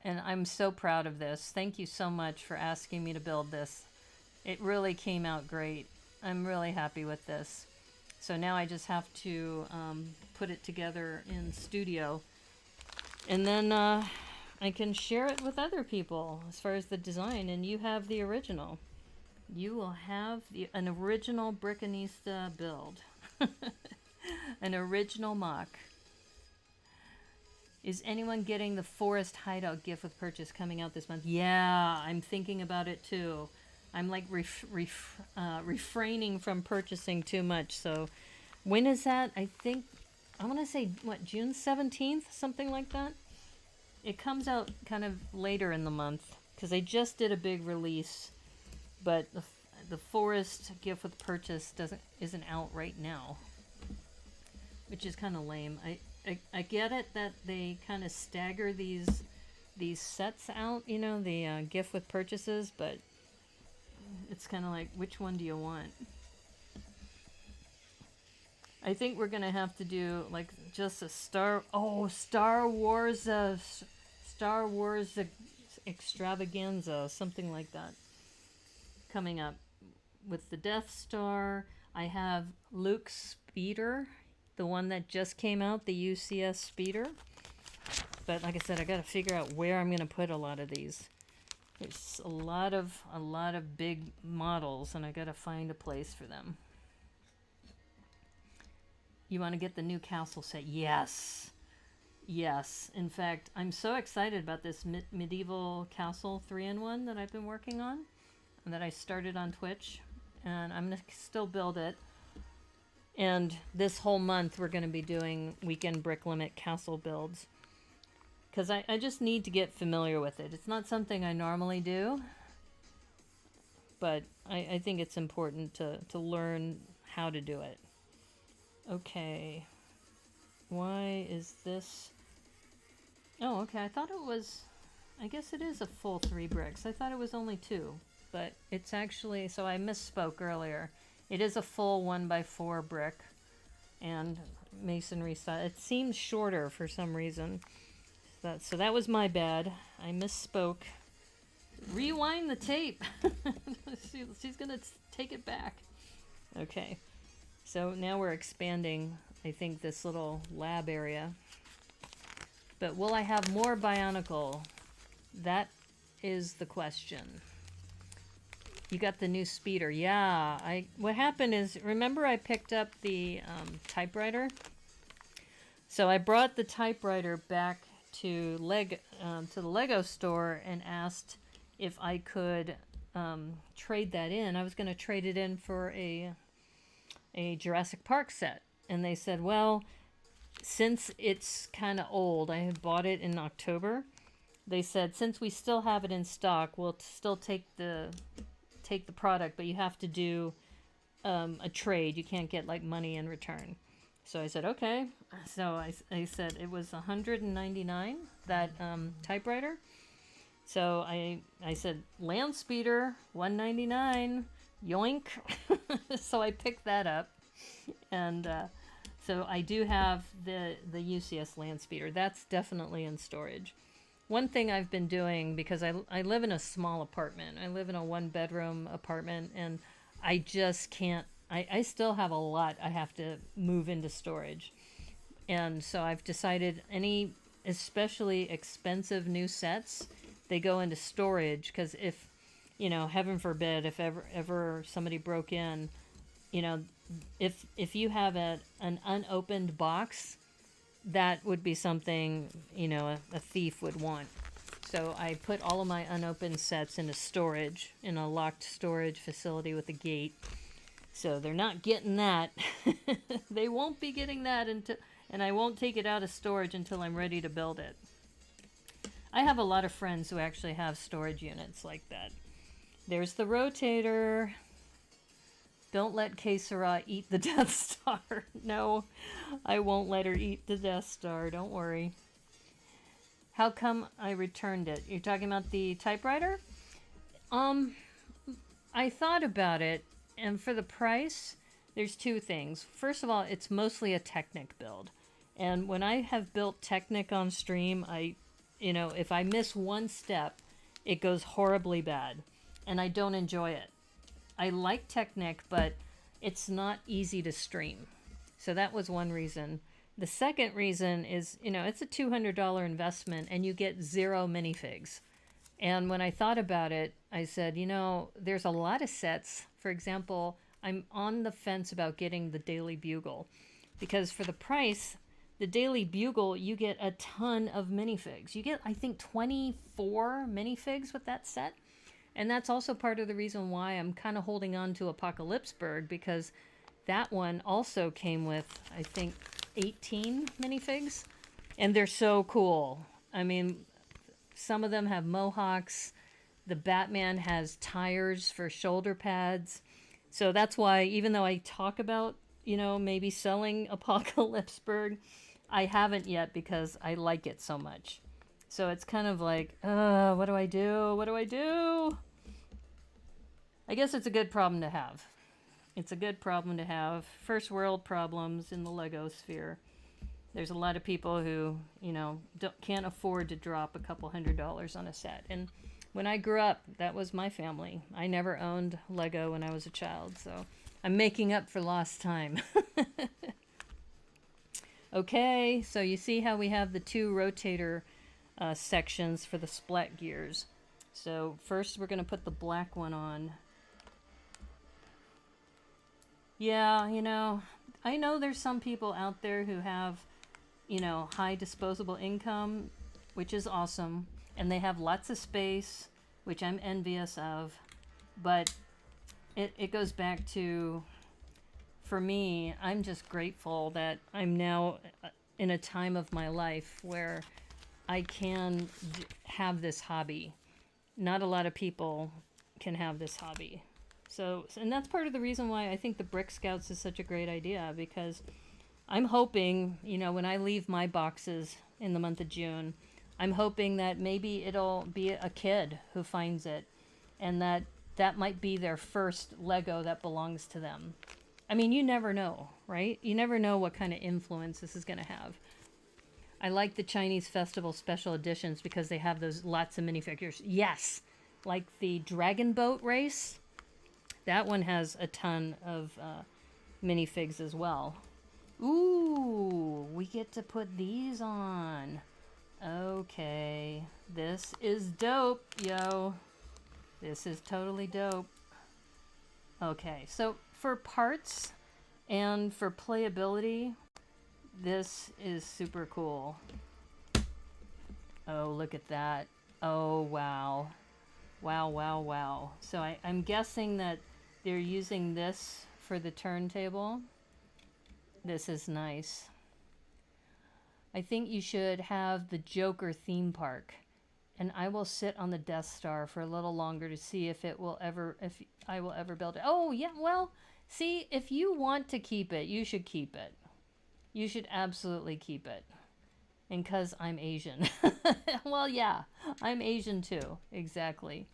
And I'm so proud of this. Thank you so much for asking me to build this. It really came out great. I'm really happy with this. So now I just have to put it together in studio. And then I can share it with other people as far as the design. And you have the original. You will have an original Brickanista build. An original mock. Is anyone getting the Forest Hideout gift with purchase coming out this month? Yeah, I'm thinking about it too. I'm like refraining from purchasing too much. So when is that? I think, I want to say, what, June 17th? Something like that? It comes out kind of later in the month because I just did a big release. But the Forest gift with purchase isn't out right now. Which is kind of lame. I get it that they kind of stagger these sets out, you know, the gift with purchases, but it's kind of like, which one do you want? I think we're gonna have to do like just a Star Wars extravaganza, something like that, coming up with the Death Star. I have Luke's speeder. The one that just came out, the UCS speeder. But like I said, I got to figure out where I'm going to put a lot of these. There's a lot of big models, and I got to find a place for them. You want to get the new castle set? Yes. Yes. In fact, I'm so excited about this medieval castle 3-in-1 that I've been working on, and that I started on Twitch, and I'm going to still build it. And this whole month we're going to be doing weekend brick limit castle builds. Because I just need to get familiar with it. It's not something I normally do. But I think it's important to learn how to do it. Okay. Why is this... Oh, okay. I thought it was... I guess it is a full 3 bricks. I thought it was only 2. But it's actually... So I misspoke earlier. It is a full 1x4 brick and masonry style. It seems shorter for some reason. So that was my bad. I misspoke. Rewind the tape. She's going to take it back. Okay. So now we're expanding, I think, this little lab area. But will I have more Bionicle? That is the question. You got the new speeder. Yeah. What happened is, remember I picked up the typewriter? So I brought the typewriter back to the Lego store and asked if I could trade that in. I was going to trade it in for a Jurassic Park set. And they said, well, since it's kind of old, I had bought it in October. They said, since we still have it in stock, we'll still take the product, but you have to do a trade. You can't get like money in return. So I said, okay. So I said it was 199, that typewriter. So I said, land speeder, 199, yoink. So I picked that up. And so I do have the UCS land speeder. That's definitely in storage. One thing I've been doing, because I live in a small apartment. I live in a 1-bedroom apartment, and I just can't, I still have a lot I have to move into storage. And so I've decided any especially expensive new sets, they go into storage, because if, heaven forbid, if ever somebody broke in, if you have an unopened box, that would be something, a thief would want. So I put all of my unopened sets into storage, in a locked storage facility with a gate. So they're not getting that. They won't be getting that and I won't take it out of storage until I'm ready to build it. I have a lot of friends who actually have storage units like that. There's the rotator. Don't let Kesara eat the Death Star. No, I won't let her eat the Death Star. Don't worry. How come I returned it? You're talking about the typewriter? I thought about it, and for the price, there's two things. First of all, it's mostly a Technic build. And when I have built Technic on stream, if I miss one step, it goes horribly bad. And I don't enjoy it. I like Technic, but it's not easy to stream. So that was one reason. The second reason is, it's a $200 investment and you get 0 minifigs. And when I thought about it, I said, there's a lot of sets. For example, I'm on the fence about getting the Daily Bugle. Because for the price, the Daily Bugle, you get a ton of minifigs. You get, I think, 24 minifigs with that set. And that's also part of the reason why I'm kind of holding on to Apocalypseburg, because that one also came with, I think, 18 minifigs. And they're so cool. I mean, some of them have mohawks. The Batman has tires for shoulder pads. So that's why, even though I talk about, maybe selling Apocalypseburg, I haven't yet because I like it so much. So it's kind of like, what do I do? What do I do? I guess it's a good problem to have. It's a good problem to have. First world problems in the Lego sphere. There's a lot of people who, can't afford to drop a couple $100 on a set. And when I grew up, that was my family. I never owned Lego when I was a child, so I'm making up for lost time. Okay, so you see how we have the 2 rotator sections for the splat gears. So first we're going to put the black one on. Yeah, I know there's some people out there who have, high disposable income, which is awesome, and they have lots of space, which I'm envious of, but it goes back to, for me, I'm just grateful that I'm now in a time of my life where I can have this hobby. Not a lot of people can have this hobby. So, and that's part of the reason why I think the Brick Scouts is such a great idea, because I'm hoping, when I leave my boxes in the month of June, I'm hoping that maybe it'll be a kid who finds it, and that might be their first Lego that belongs to them. I mean, you never know, right? You never know what kind of influence this is going to have. I like the Chinese Festival special editions because they have those lots of minifigures. Yes, like the Dragon Boat race. That one has a ton of minifigs as well. Ooh, we get to put these on. Okay, this is dope, yo. This is totally dope. Okay, so for parts and for playability, this is super cool. Oh, look at that. Oh, wow. Wow, wow, wow. So I'm guessing that they're using this for the turntable. This is nice. I think you should have the Joker theme park. And I will sit on the Death Star for a little longer to see if I will ever build it. Oh, yeah, well, see, if you want to keep it, you should keep it. You should absolutely keep it. And because I'm Asian. Well, yeah, I'm Asian too. Exactly.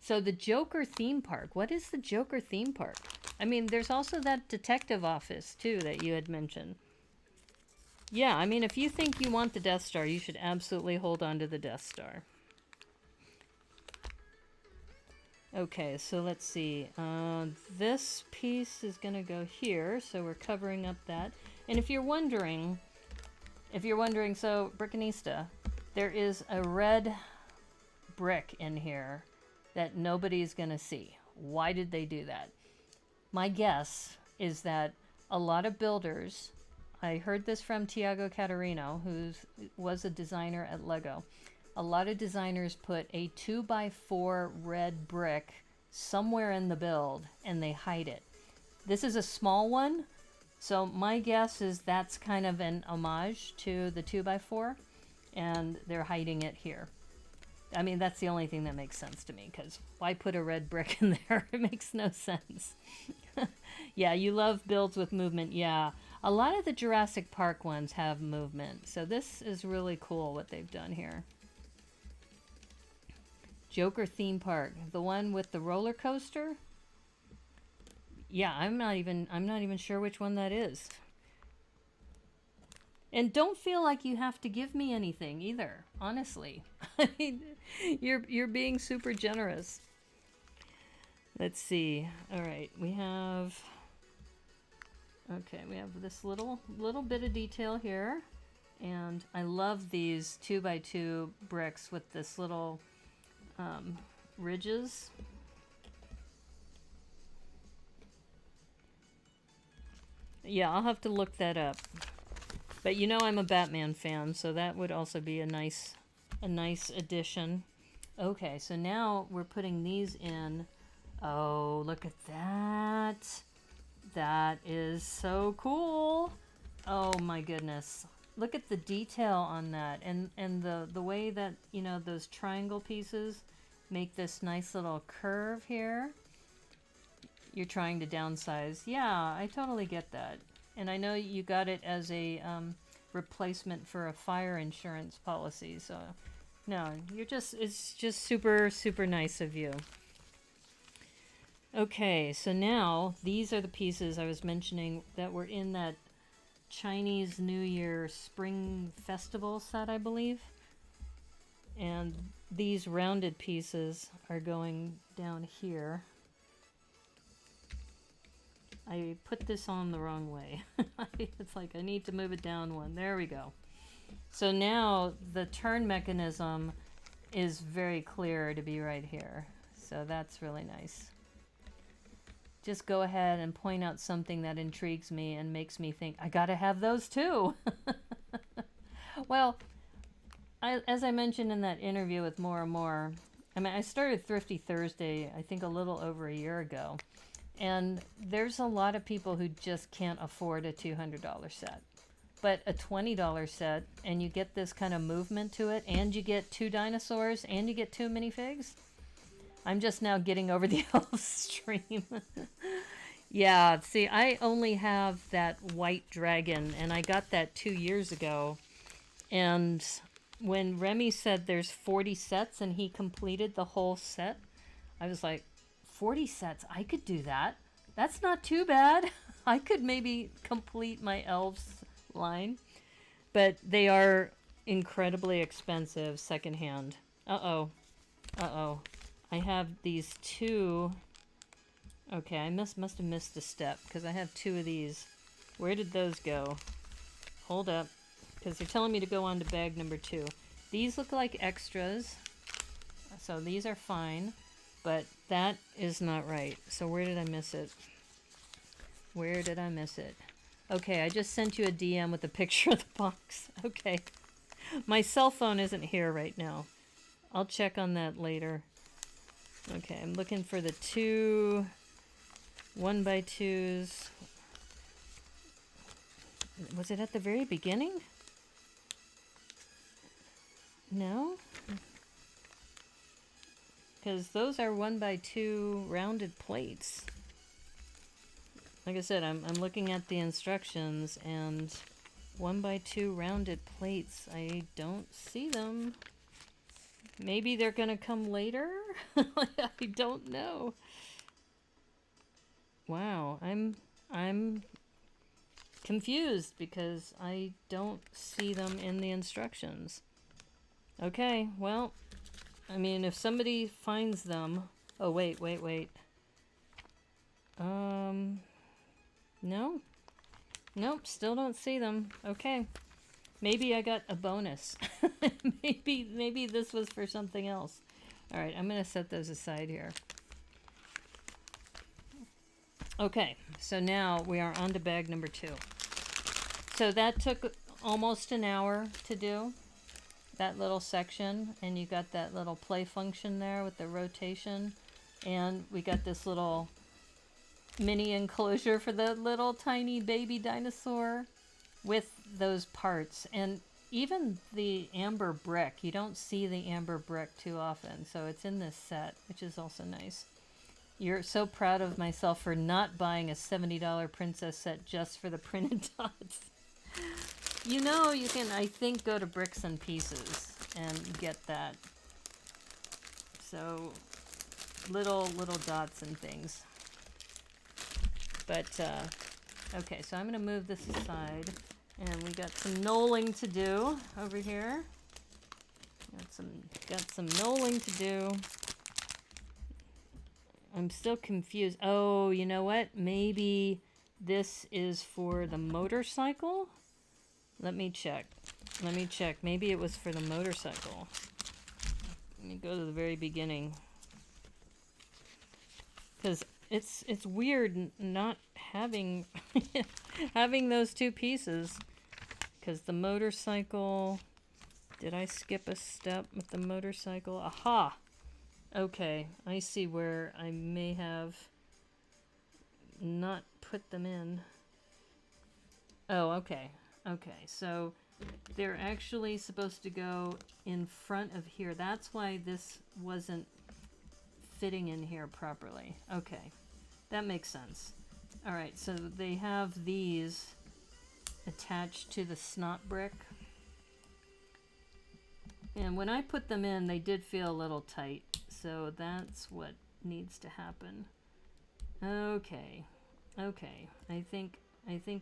So the Joker theme park. What is the Joker theme park? I mean, there's also that detective office too that you had mentioned. Yeah, I mean, if you think you want the Death Star, you should absolutely hold on to the Death Star. Okay, so let's see. This piece is going to go here, so we're covering up that. And if you're wondering, so Brickanista, there is a red brick in here that nobody's going to see. Why did they do that? My guess is that a lot of builders, I heard this from Tiago Catarino, who was a designer at Lego. A lot of designers put a 2x4 red brick somewhere in the build and they hide it. This is a small one, so my guess is that's kind of an homage to the 2x4 and they're hiding it here. I mean, that's the only thing that makes sense to me, because why put a red brick in there? It makes no sense. Yeah, you love builds with movement. Yeah, a lot of the Jurassic Park ones have movement, so this is really cool what they've done here. Joker theme park, the one with the roller coaster. Yeah, I'm not even sure which one that is. And don't feel like you have to give me anything either, honestly. I mean, you're being super generous. Let's see. All right, we have this little bit of detail here, and I love these 2x2 bricks with this little ridges. Yeah, I'll have to look that up. But you know I'm a Batman fan, so that would also be a nice addition. Okay, so now we're putting these in. Oh, look at that. That is so cool. Oh my goodness. Look at the detail on that, and the way that, you know, those triangle pieces make this nice little curve here. You're trying to downsize. Yeah, I totally get that. And I know you got it as a replacement for a fire insurance policy, so no, it's just super, super nice of you. Okay, so now these are the pieces I was mentioning that were in that Chinese New Year Spring Festival set, I believe. And these rounded pieces are going down here. I put this on the wrong way. It's like I need to move it down one. There we go. So now the turn mechanism is very clear to be right here. So that's really nice. Just go ahead and point out something that intrigues me and makes me think, I gotta have those too. Well, as I mentioned in that interview with More and More, I mean, I started Thrifty Thursday, I think a little over a year ago. And there's a lot of people who just can't afford a $200 set. But a $20 set, and you get this kind of movement to it, and you get 2 dinosaurs, and you get 2 minifigs. I'm just now getting over the elf stream. Yeah, see, I only have that white dragon, and I got that 2 years ago. And when Remy said there's 40 sets, and he completed the whole set, I was like, 40 sets, I could do that. That's not too bad. I could maybe complete my elves line. But they are incredibly expensive secondhand. Uh-oh. I have these 2. Okay, I must have missed a step because I have 2 of these. Where did those go? Hold up, because they're telling me to go on to bag number 2. These look like extras, so these are fine. But that is not right. So where did I miss it? Where did I miss it? Okay, I just sent you a DM with a picture of the box. Okay. My cell phone isn't here right now. I'll check on that later. Okay, I'm looking for the 2 1x2s. Was it at the very beginning? No? Because those are 1x2 rounded plates. like I said, I'm looking at the instructions, and 1x2 rounded plates. I don't see them. Maybe they're gonna come later? I don't know. Wow, I'm confused because I don't see them in the instructions. Okay, well, I mean, if somebody finds them... Oh, wait. No. Nope, still don't see them. Okay. Maybe I got a bonus. maybe this was for something else. Alright, I'm going to set those aside here. Okay, so now we are on to bag number 2. So that took almost an hour to do, that little section, and you got that little play function there with the rotation, and we got this little mini enclosure for the little tiny baby dinosaur with those parts. And even the amber brick, you don't see the amber brick too often, so it's in this set, which is also nice. You're so proud of myself for not buying a $70 princess set just for the printed dots. You know, you can, I think, go to Bricks and Pieces and get that. So, little dots and things. But, okay, so I'm going to move this aside. And we got some knolling to do over here. Got some knolling to do. I'm still confused. Oh, you know what? Maybe this is for the motorcycle? Let me check. Maybe it was for the motorcycle. Let me go to the very beginning. Because it's weird not having having those two pieces. Because the motorcycle... Did I skip a step with the motorcycle? Aha! Okay, I see where I may have not put them in. Oh, okay. Okay, so they're actually supposed to go in front of here. That's why this wasn't fitting in here properly. Okay, that makes sense. Alright, so they have these attached to the snot brick. And when I put them in, they did feel a little tight. So that's what needs to happen. Okay. Okay. I think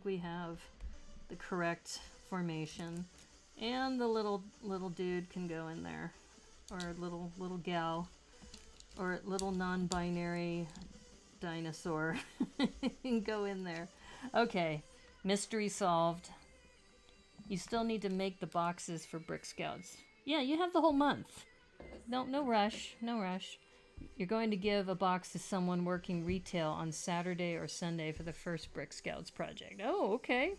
we have the correct formation. And the little dude can go in there. Or little gal. Or little non-binary dinosaur can go in there. Okay. Mystery solved. You still need to make the boxes for Brick Scouts. Yeah, you have the whole month. No rush. No rush. You're going to give a box to someone working retail on Saturday or Sunday for the first Brick Scouts project. Oh, okay.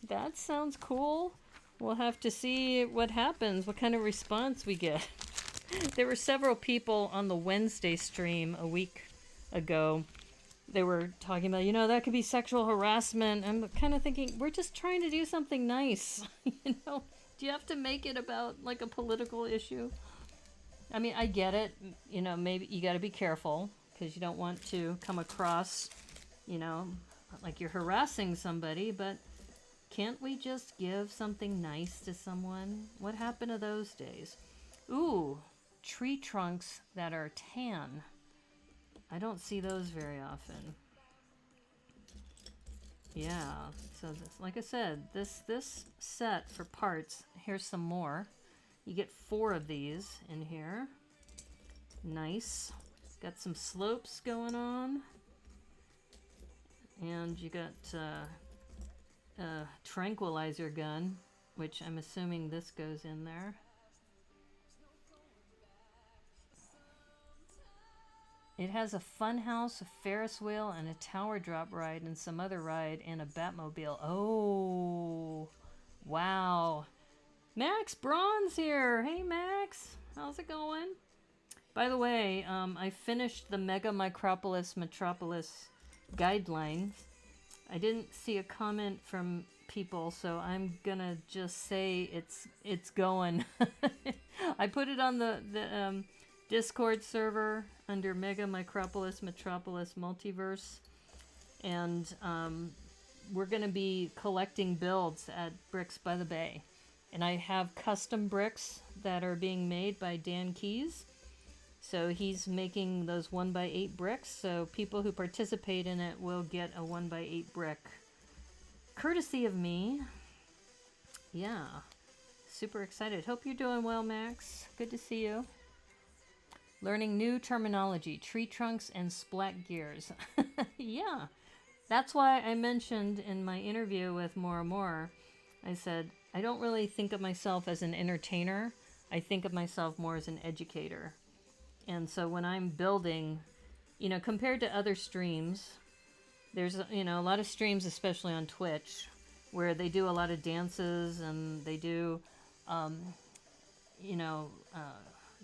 That sounds cool. We'll have to see what happens, what kind of response we get. There were several people on the Wednesday stream a week ago. They were talking about, you know, that could be sexual harassment. I'm kind of thinking, we're just trying to do something nice. You know, do you have to make it about, like, a political issue? I mean, I get it. You know, maybe you got to be careful because you don't want to come across, you know, like you're harassing somebody, but can't we just give something nice to someone? What happened to those days? Ooh, tree trunks that are tan. I don't see those very often. Yeah, so this, like I said, this set for parts, here's some more. You get 4 of these in here. Nice. Got some slopes going on. And you got a tranquilizer gun, which I'm assuming this goes in there. It has a fun house, a Ferris wheel, and a tower drop ride, and some other ride, and a Batmobile. Oh, wow. Max Braun's here. Hey, Max. How's it going? By the way, I finished the Mega Micropolis Metropolis guidelines. I didn't see a comment from people, so I'm gonna just say it's going. I put it on the Discord server under Mega Micropolis Metropolis Multiverse, And we're going to be collecting builds at Bricks by the Bay. And I have custom bricks that are being made by Dan Keys. So he's making those 1x8 bricks. So people who participate in it will get a 1x8 brick. Courtesy of me. Yeah. Super excited. Hope you're doing well, Max. Good to see you. Learning new terminology. Tree trunks and splat gears. Yeah. That's why I mentioned in my interview with More, I said, I don't really think of myself as an entertainer. I think of myself more as an educator. And so when I'm building, compared to other streams, there's, a lot of streams, especially on Twitch, where they do a lot of dances and they do,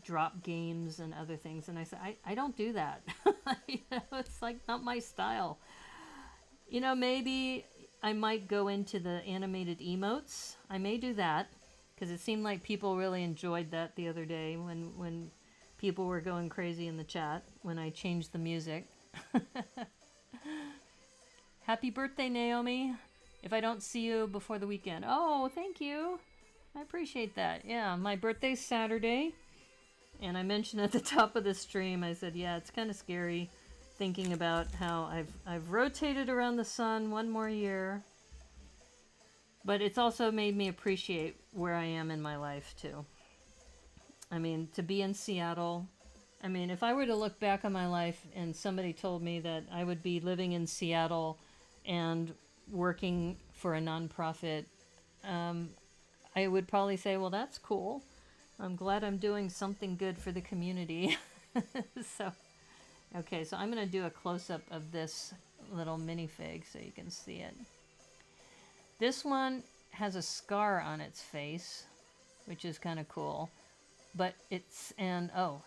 drop games and other things. And I said, I don't do that. It's like not my style. Maybe I might go into the animated emotes. I may do that because it seemed like people really enjoyed that the other day when people were going crazy in the chat when I changed the music. Happy birthday, Naomi. If I don't see you before the weekend. Oh, thank you. I appreciate that. Yeah, my birthday's Saturday. And I mentioned at the top of the stream, I said, yeah, it's kind of scary thinking about how I've rotated around the sun one more year. But it's also made me appreciate where I am in my life, too. I mean, to be in Seattle, if I were to look back on my life and somebody told me that I would be living in Seattle and working for a nonprofit, I would probably say, well, that's cool. I'm glad I'm doing something good for the community. Okay, so I'm going to do a close-up of this little minifig so you can see it. This one has a scar on its face, which is kind of cool. But it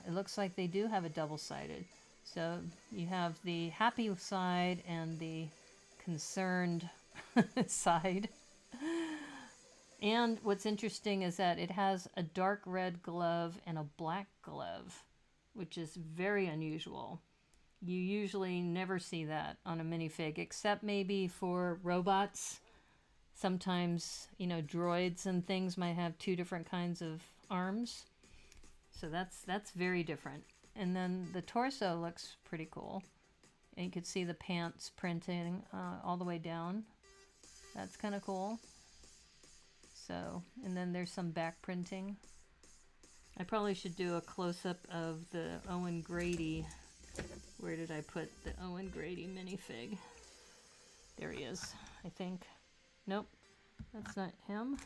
looks like they do have a double-sided. So you have the happy side and the concerned side. And what's interesting is that it has a dark red glove and a black glove, which is very unusual. You usually never see that on a minifig, except maybe for robots. Sometimes, droids and things might have two different kinds of arms. So that's very different. And then the torso looks pretty cool. And you could see the pants printing all the way down. That's kind of cool. So, and then there's some back printing. I probably should do a close-up of the Owen Grady. Where did I put the Owen Grady minifig? There he is, I think. Nope, that's not him.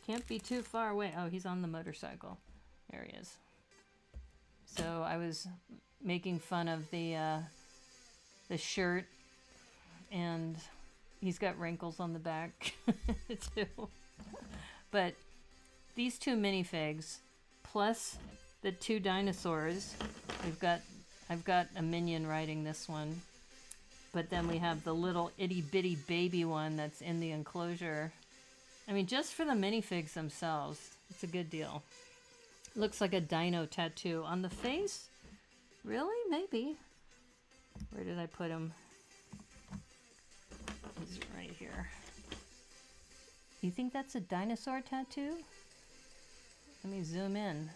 Can't be too far away. Oh, he's on the motorcycle. There he is. So I was making fun of the shirt, and he's got wrinkles on the back too. But these two minifigs, plus the two dinosaurs, I've got a minion riding this one, but then we have the little itty bitty baby one that's in the enclosure. Just for the minifigs themselves, it's a good deal. Looks like a dino tattoo on the face. Really? Maybe. Where did I put him? He's right here. You think that's a dinosaur tattoo? Let me zoom in.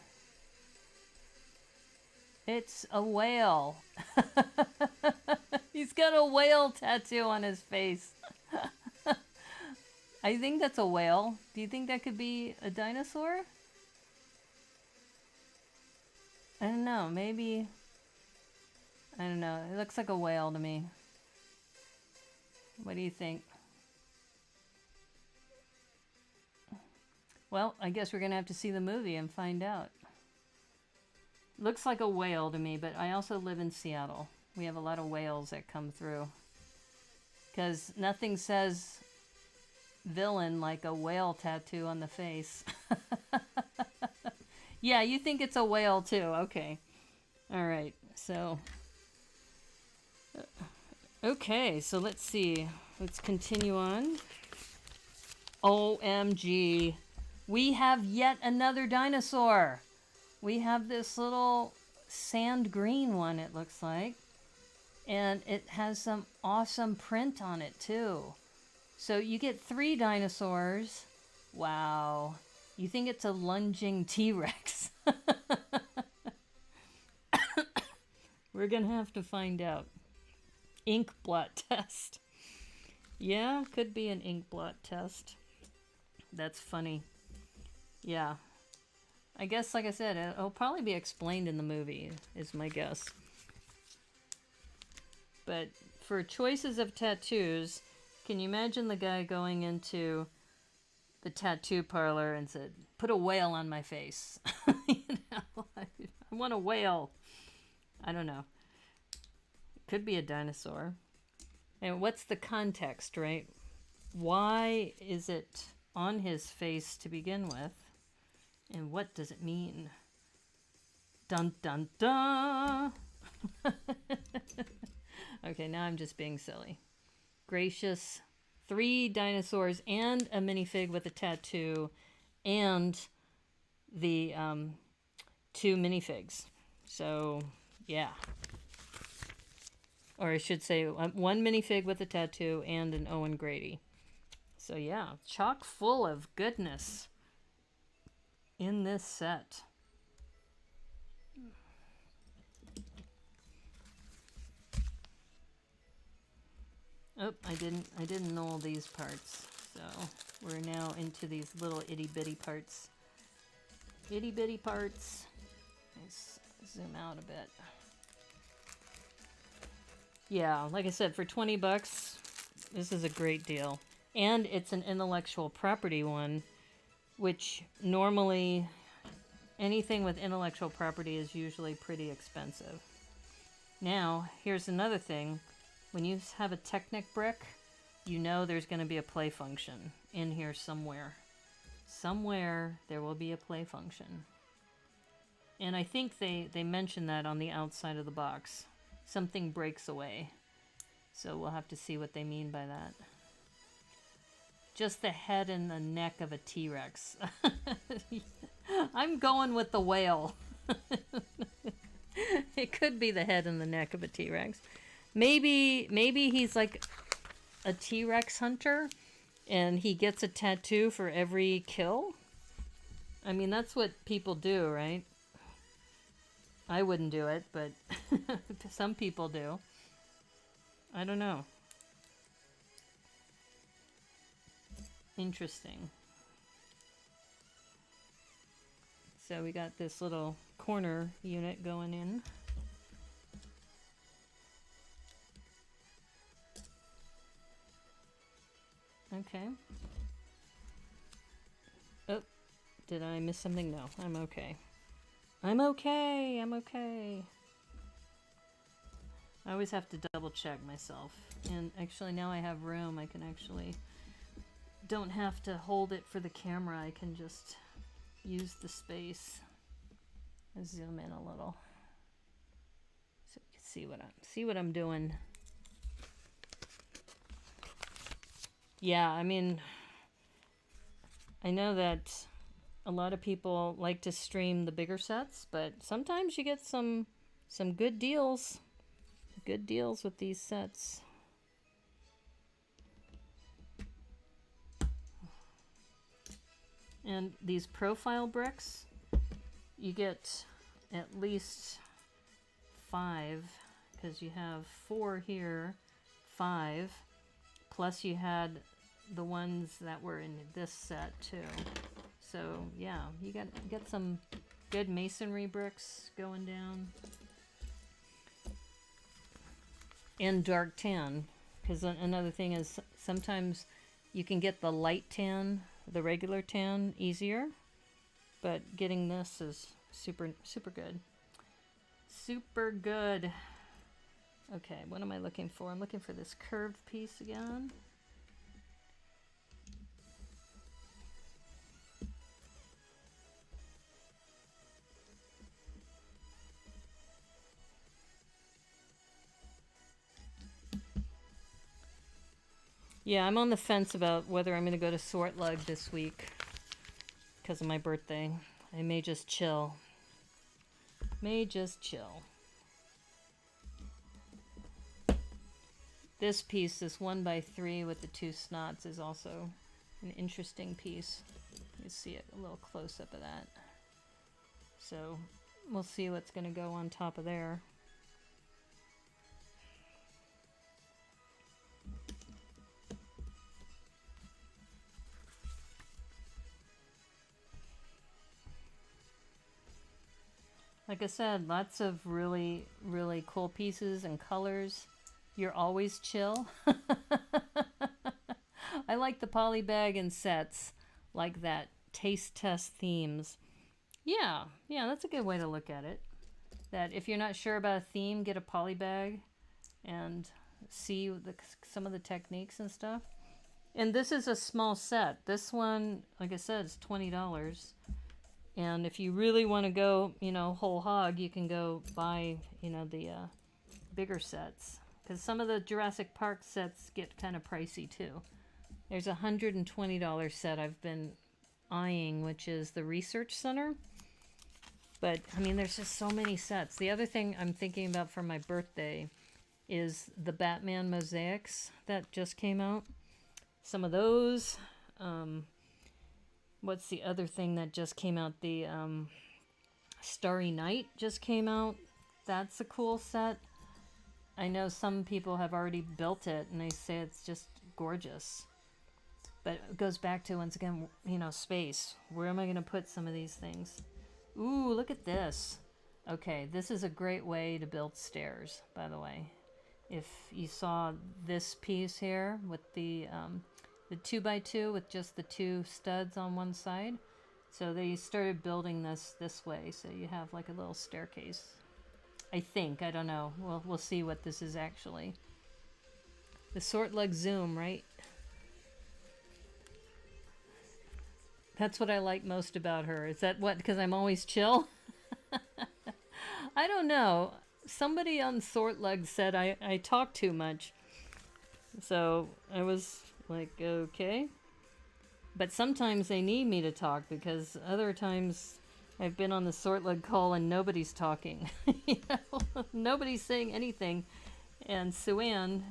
It's a whale. He's got a whale tattoo on his face. I think that's a whale. Do you think that could be a dinosaur? I don't know. Maybe. I don't know. It looks like a whale to me. What do you think? Well, I guess we're going to have to see the movie and find out. Looks like a whale to me, but I also live in Seattle. We have a lot of whales that come through. Because nothing says villain like a whale tattoo on the face. Yeah, you think it's a whale too. Okay. All right. So, okay. So let's see. Let's continue on. OMG. We have yet another dinosaur. We have this little sand green one, it looks like. And it has some awesome print on it too. So you get 3 dinosaurs. Wow. You think it's a lunging T-Rex. We're gonna have to find out. Ink blot test. Yeah, could be an ink blot test. That's funny. Yeah. I guess, like I said, it'll probably be explained in the movie, is my guess. But for choices of tattoos, can you imagine the guy going into the tattoo parlor and said, "Put a whale on my face." You know, I want a whale. I don't know. It could be a dinosaur. And what's the context, right? Why is it on his face to begin with? And what does it mean? Dun dun dun! Okay, now I'm just being silly. Gracious. 3 dinosaurs and a minifig with a tattoo and the 2 minifigs. So, yeah. Or I should say 1 minifig with a tattoo and an Owen Grady. So yeah, chock full of goodness in this set. Oh, I didn't know all these parts. So we're now into these little itty bitty parts. Itty bitty parts. Let's zoom out a bit. Yeah, like I said, for 20 bucks, this is a great deal. And it's an intellectual property one, which normally anything with intellectual property is usually pretty expensive. Now, here's another thing. When you have a Technic brick, you know there's going to be a play function in here somewhere. Somewhere there will be a play function. And I think they mention that on the outside of the box. Something breaks away. So we'll have to see what they mean by that. Just the head and the neck of a T-Rex. I'm going with the whale. It could be the head and the neck of a T-Rex. Maybe he's like a T-Rex hunter and he gets a tattoo for every kill. I mean, that's what people do, right? I wouldn't do it, but some people do. I don't know. Interesting. So we got this little corner unit going in. Okay. Oh, did I miss something? No, I'm okay. I'm okay. I'm okay. I always have to double check myself. And actually now I have room. I can actually don't have to hold it for the camera. I can just use the space. Let's zoom in a little so you can see what I'm doing. Yeah, I mean, I know that a lot of people like to stream the bigger sets, but sometimes you get some good deals. Good deals with these sets. And these profile bricks, you get at least 5, because you have 4 here, 5, plus you had the ones that were in this set too. So yeah, you get some good masonry bricks going down. And dark tan, because another thing is sometimes you can get the light tan, the regular tan, easier, but getting this is super good. Super good. Okay, what am I looking for? I'm looking for this curved piece again. Yeah, I'm on the fence about whether I'm going to go to Sort Lug this week because of my birthday. I may just chill. this piece, this 1x3 with the two snots, is also an interesting piece. You see it, a little close-up of that. So we'll see what's going to go on top of there. Like I said, lots of really, really cool pieces and colors. You're always chill. I like the poly bag and sets like that. Taste test themes. Yeah, that's a good way to look at it. That if you're not sure about a theme, get a poly bag and see some of the techniques and stuff. And this is a small set. This one, like I said, is $20. And if you really want to go, whole hog, you can go buy, the bigger sets. Because some of the Jurassic Park sets get kind of pricey too. There's a $120 set I've been eyeing, which is the Research Center. But, I mean, there's just so many sets. The other thing I'm thinking about for my birthday is the Batman mosaics that just came out. Some of those. What's the other thing that just came out? The Starry Night just came out. That's a cool set. I know some people have already built it and they say it's just gorgeous. But it goes back to, once again, space. Where am I going to put some of these things? Ooh, look at this. Okay, this is a great way to build stairs, by the way. If you saw this piece here with the 2x2 with just the two studs on one side. So they started building this way, so you have like a little staircase. I think, I don't know. We'll see what this is actually. The Sort Lug Zoom, right? That's what I like most about her. Is that what? Because I'm always chill? I don't know. Somebody on Sort Lug said I talk too much. So I was like, okay. But sometimes they need me to talk, because other times I've been on the Sort Lug call and nobody's talking. Nobody's saying anything. And Sue-Ann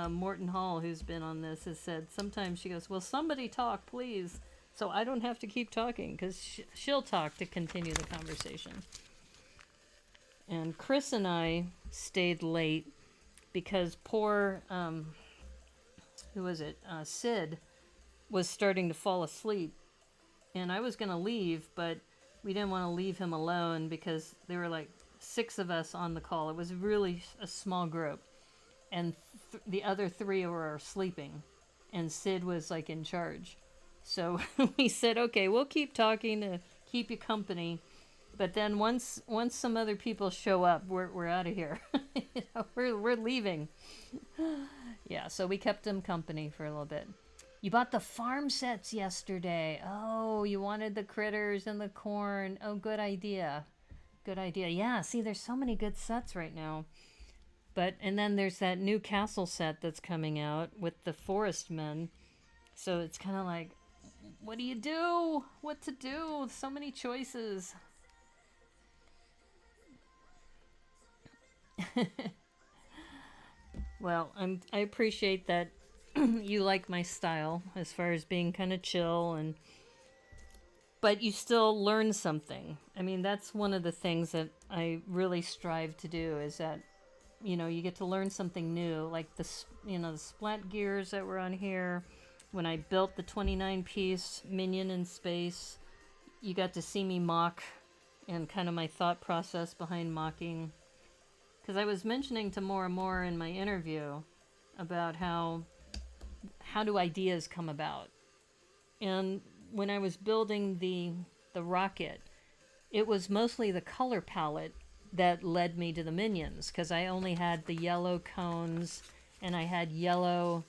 Morton Hall, who's been on this, has said sometimes she goes, will somebody talk, please? So I don't have to keep talking, because she'll talk to continue the conversation. And Chris and I stayed late because poor, who was it? Sid was starting to fall asleep. And I was going to leave, but we didn't want to leave him alone because there were like 6 of us on the call. It was really a small group. And the other 3 were sleeping. And Sid was like in charge. So we said, okay, we'll keep talking to keep you company. But then once some other people show up, we're out of here. We're leaving. Yeah, so we kept them company for a little bit. You bought the farm sets yesterday. Oh, you wanted the critters and the corn. Oh, good idea. Good idea. Yeah, see, there's so many good sets right now. And then there's that new castle set that's coming out with the forest men. So it's kind of like, what do you do? What to do? So many choices. Well, I appreciate that you like my style as far as being kind of chill, but you still learn something. I mean, that's one of the things that I really strive to do, is that, you get to learn something new, like the splat gears that were on here. When I built the 29-piece Minion in space, you got to see me mock and kind of my thought process behind mocking. Because I was mentioning to more and more in my interview about how do ideas come about. And when I was building the rocket, it was mostly the color palette that led me to the Minions, because I only had the yellow cones and I had yellow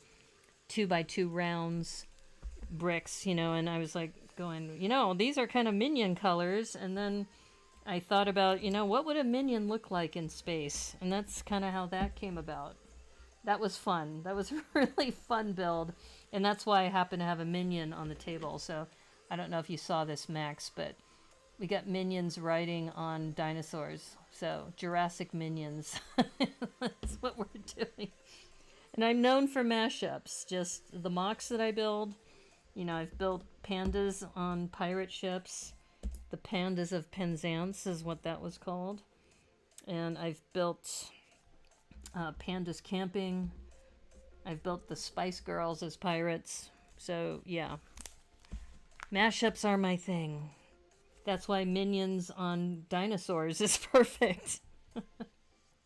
2x2 rounds bricks, and I was like going, these are kind of Minion colors. And then I thought about, what would a Minion look like in space? And that's kind of how that came about. That was fun. That was a really fun build. And that's why I happen to have a Minion on the table. So I don't know if you saw this, Max, but we got Minions riding on dinosaurs. So Jurassic Minions. That's what we're doing. And I'm known for mashups, just the mocks that I build. You know, I've built pandas on pirate ships. The Pandas of Penzance is what that was called. And I've built pandas camping. I've built the Spice Girls as pirates. So, yeah. Mashups are my thing. That's why Minions on dinosaurs is perfect.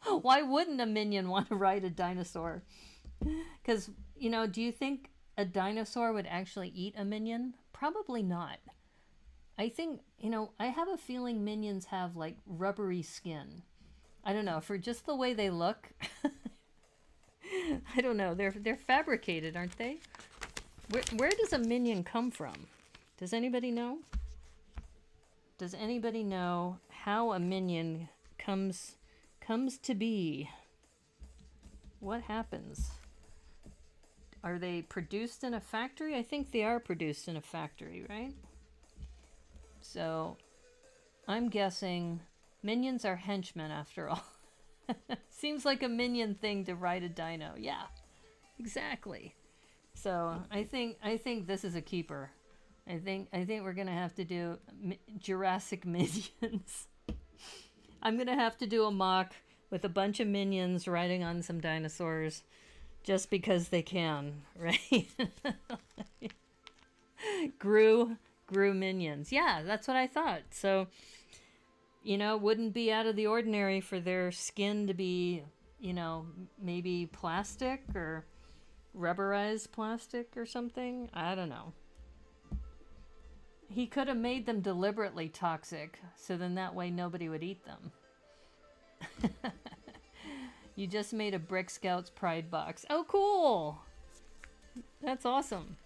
Why wouldn't a minion want to ride a dinosaur? Because, you know, do you think a dinosaur would actually eat a minion? Probably not. I think, you know, I have a feeling minions have like rubbery skin. I don't know, for just the way they look. I don't know, they're fabricated, aren't they? Where does a minion come from? Does anybody know? Does anybody know how a minion comes to be? What happens? Are they produced in a factory? I think they are produced in a factory, right? So, I'm guessing minions are henchmen after all. Seems like a minion thing to ride a dino. Yeah, exactly. So, I think this is a keeper. I think we're gonna have to do Jurassic minions. I'm gonna have to do a mock with a bunch of minions riding on some dinosaurs, just because they can, right? Grew minions. Yeah, that's what I thought. So, you know, wouldn't be out of the ordinary for their skin to be, you know, maybe plastic or rubberized plastic or something. I don't know. He could have made them deliberately toxic, so then that way nobody would eat them. You just made a Brick Scouts Pride box. Oh, cool! That's awesome.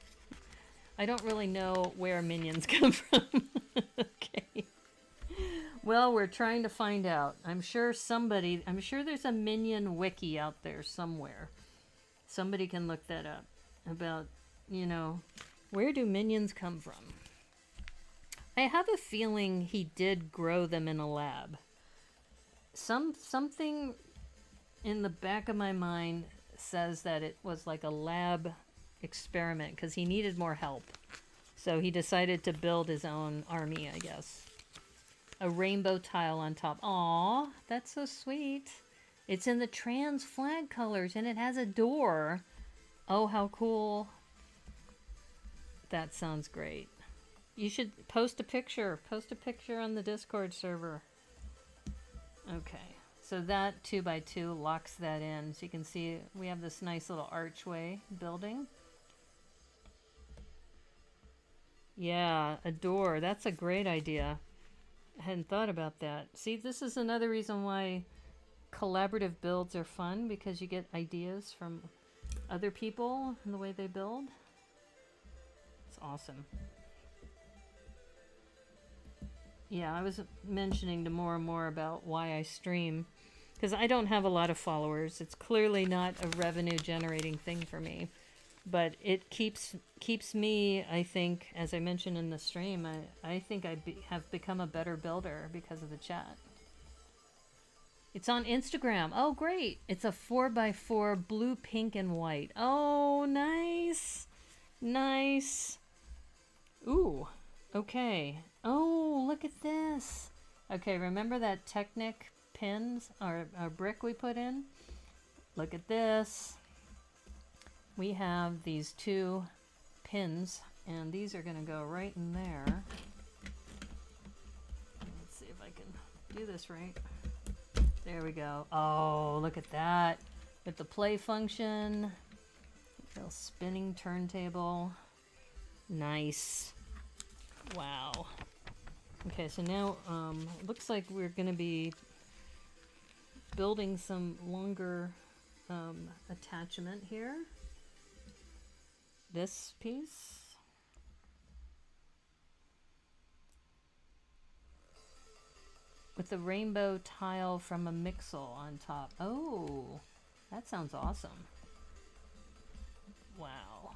I don't really know where minions come from. Okay. Well, we're trying to find out. I'm sure there's a minion wiki out there somewhere. Somebody can look that up. About, you know, where do minions come from? I have a feeling he did grow them in a lab. Something in the back of my mind says that it was like a lab experiment because he needed more help. So he decided to build his own army, I guess. A rainbow tile on top. Aw, that's so sweet. It's in the trans flag colors and it has a door. Oh, how cool. That sounds great. You should post a picture. Post a picture on the Discord server. Okay. So that 2x2 locks that in. So you can see we have this nice little archway building. Yeah, a door. That's a great idea. I hadn't thought about that. See, this is another reason why collaborative builds are fun, because you get ideas from other people and the way they build. It's awesome. Yeah, I was mentioning to more and more about why I stream, because I don't have a lot of followers. It's clearly not a revenue generating thing for me, but it keeps me, I think, as I mentioned in the stream, I think have become a better builder because of the chat. It's on Instagram. Oh, great. It's a 4x4 blue, pink, and white. Oh, nice. Nice. Ooh, okay. Oh, look at this. Okay, remember that Technic pins or brick we put in? Look at this. We have these two pins, and these are going to go right in there. Let's see if I can do this right. There we go. Oh, look at that. With the play function. Little spinning turntable. Nice. Wow. Okay, so now looks like we're going to be building some longer attachment here. This piece. With the rainbow tile from a Mixel on top. Oh, that sounds awesome. Wow.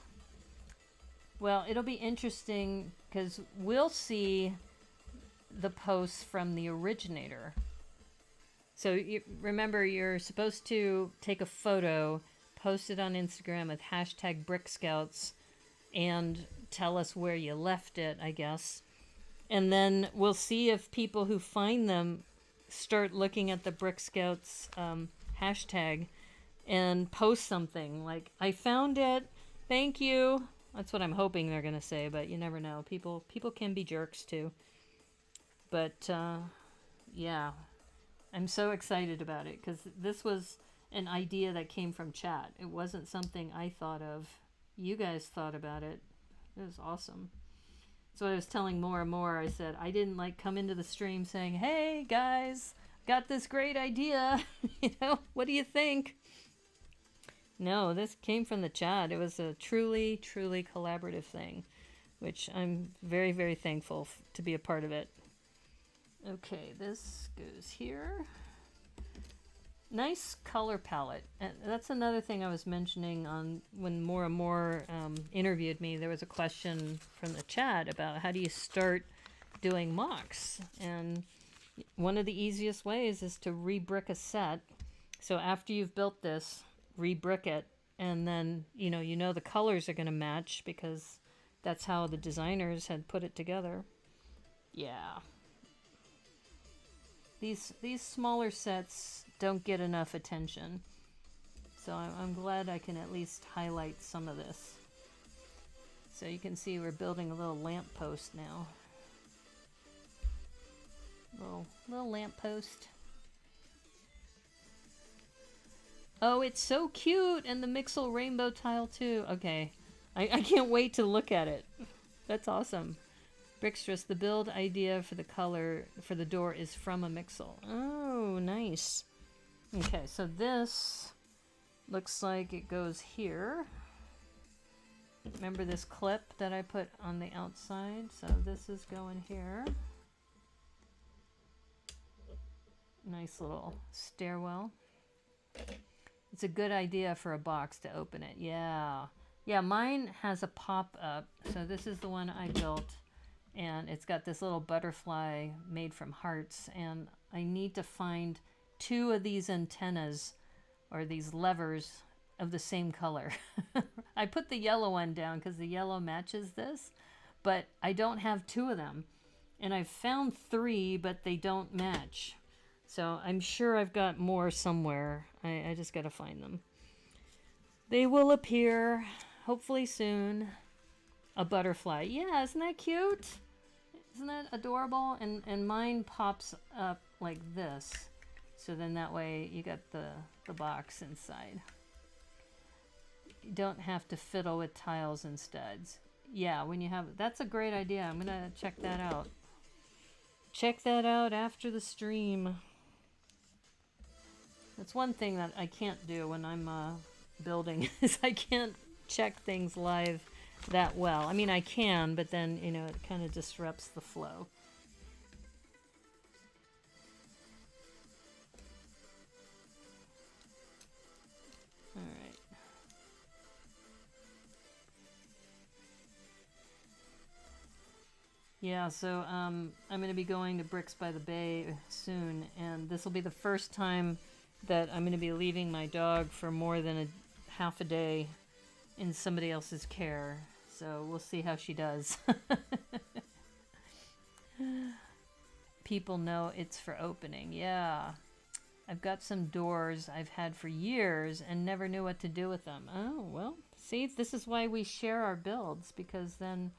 Well, it'll be interesting because we'll see the posts from the originator. So remember, you're supposed to take a photo, post it on Instagram with hashtag Brick Scouts and tell us where you left it, I guess. And then we'll see if people who find them start looking at the Brick Scouts hashtag and post something like, I found it, thank you. That's what I'm hoping they're going to say, but you never know. People can be jerks too. But yeah, I'm so excited about it because this was an idea that came from chat. It wasn't something I thought of. You guys thought about it. It was awesome. So I was telling more and more, I said, I didn't like come into the stream saying, hey guys, got this great idea. What do you think? No, this came from the chat. It was a truly, truly collaborative thing, which I'm very, very thankful to be a part of it. Okay, this goes here. Nice color palette. And that's another thing I was mentioning on when More and More interviewed me. There was a question from the chat about how do you start doing mocks? And one of the easiest ways is to re-brick a set. So after you've built this, re-brick it, and then you know the colors are going to match because that's how the designers had put it together. Yeah. These smaller sets don't get enough attention. So I'm glad I can at least highlight some of this. So you can see we're building a little lamp post now. Little lamp post. Oh, it's so cute! And the Mixel rainbow tile too. Okay. I can't wait to look at it. That's awesome. Brickstress, the build idea for the color for the door is from a Mixel. Oh, nice. Okay, so this looks like it goes here. Remember this clip that I put on the outside? So this is going here. Nice little stairwell. It's a good idea for a box to open it. Yeah. Yeah, mine has a pop-up. So this is the one I built. And it's got this little butterfly made from hearts. And I need to find 2 of these antennas or these levers of the same color. I put the yellow one down because the yellow matches this. But I don't have 2 of them. And I've found 3, but they don't match. So I'm sure I've got more somewhere. I just got to find them. They will appear hopefully soon. A butterfly. Yeah, isn't that cute? Isn't that adorable? And mine pops up like this. So then that way you got the box inside. You don't have to fiddle with tiles and studs. Yeah, when you have... That's a great idea. I'm going to check that out. Check that out after the stream. That's one thing that I can't do when I'm building is I can't check things live that well. I mean, I can, but then, it kind of disrupts the flow. All right. Yeah, so I'm going to be going to Bricks by the Bay soon, and this will be the first time that I'm going to be leaving my dog for more than half a day in somebody else's care. So we'll see how she does. People know it's for opening. Yeah. I've got some doors I've had for years and never knew what to do with them. Oh, well, see, this is why we share our builds, because then,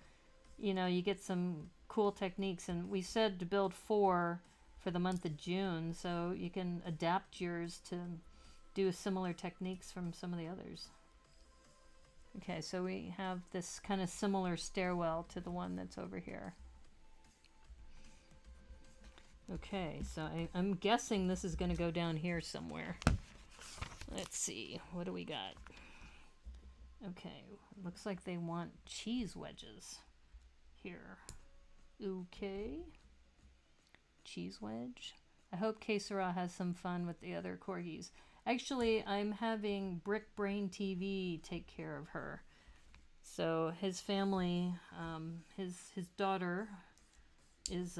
you get some cool techniques. And we said to build 4 for the month of June, so you can adapt yours to do similar techniques from some of the others. Okay, so we have this kind of similar stairwell to the one that's over here. Okay, so I'm guessing this is going to go down here somewhere. Let's see, what do we got? Okay, looks like they want cheese wedges here. Okay. Cheese wedge. I hope Kesara has some fun with the other corgis. Actually, I'm having Brick Brain TV take care of her. So his family, his daughter is,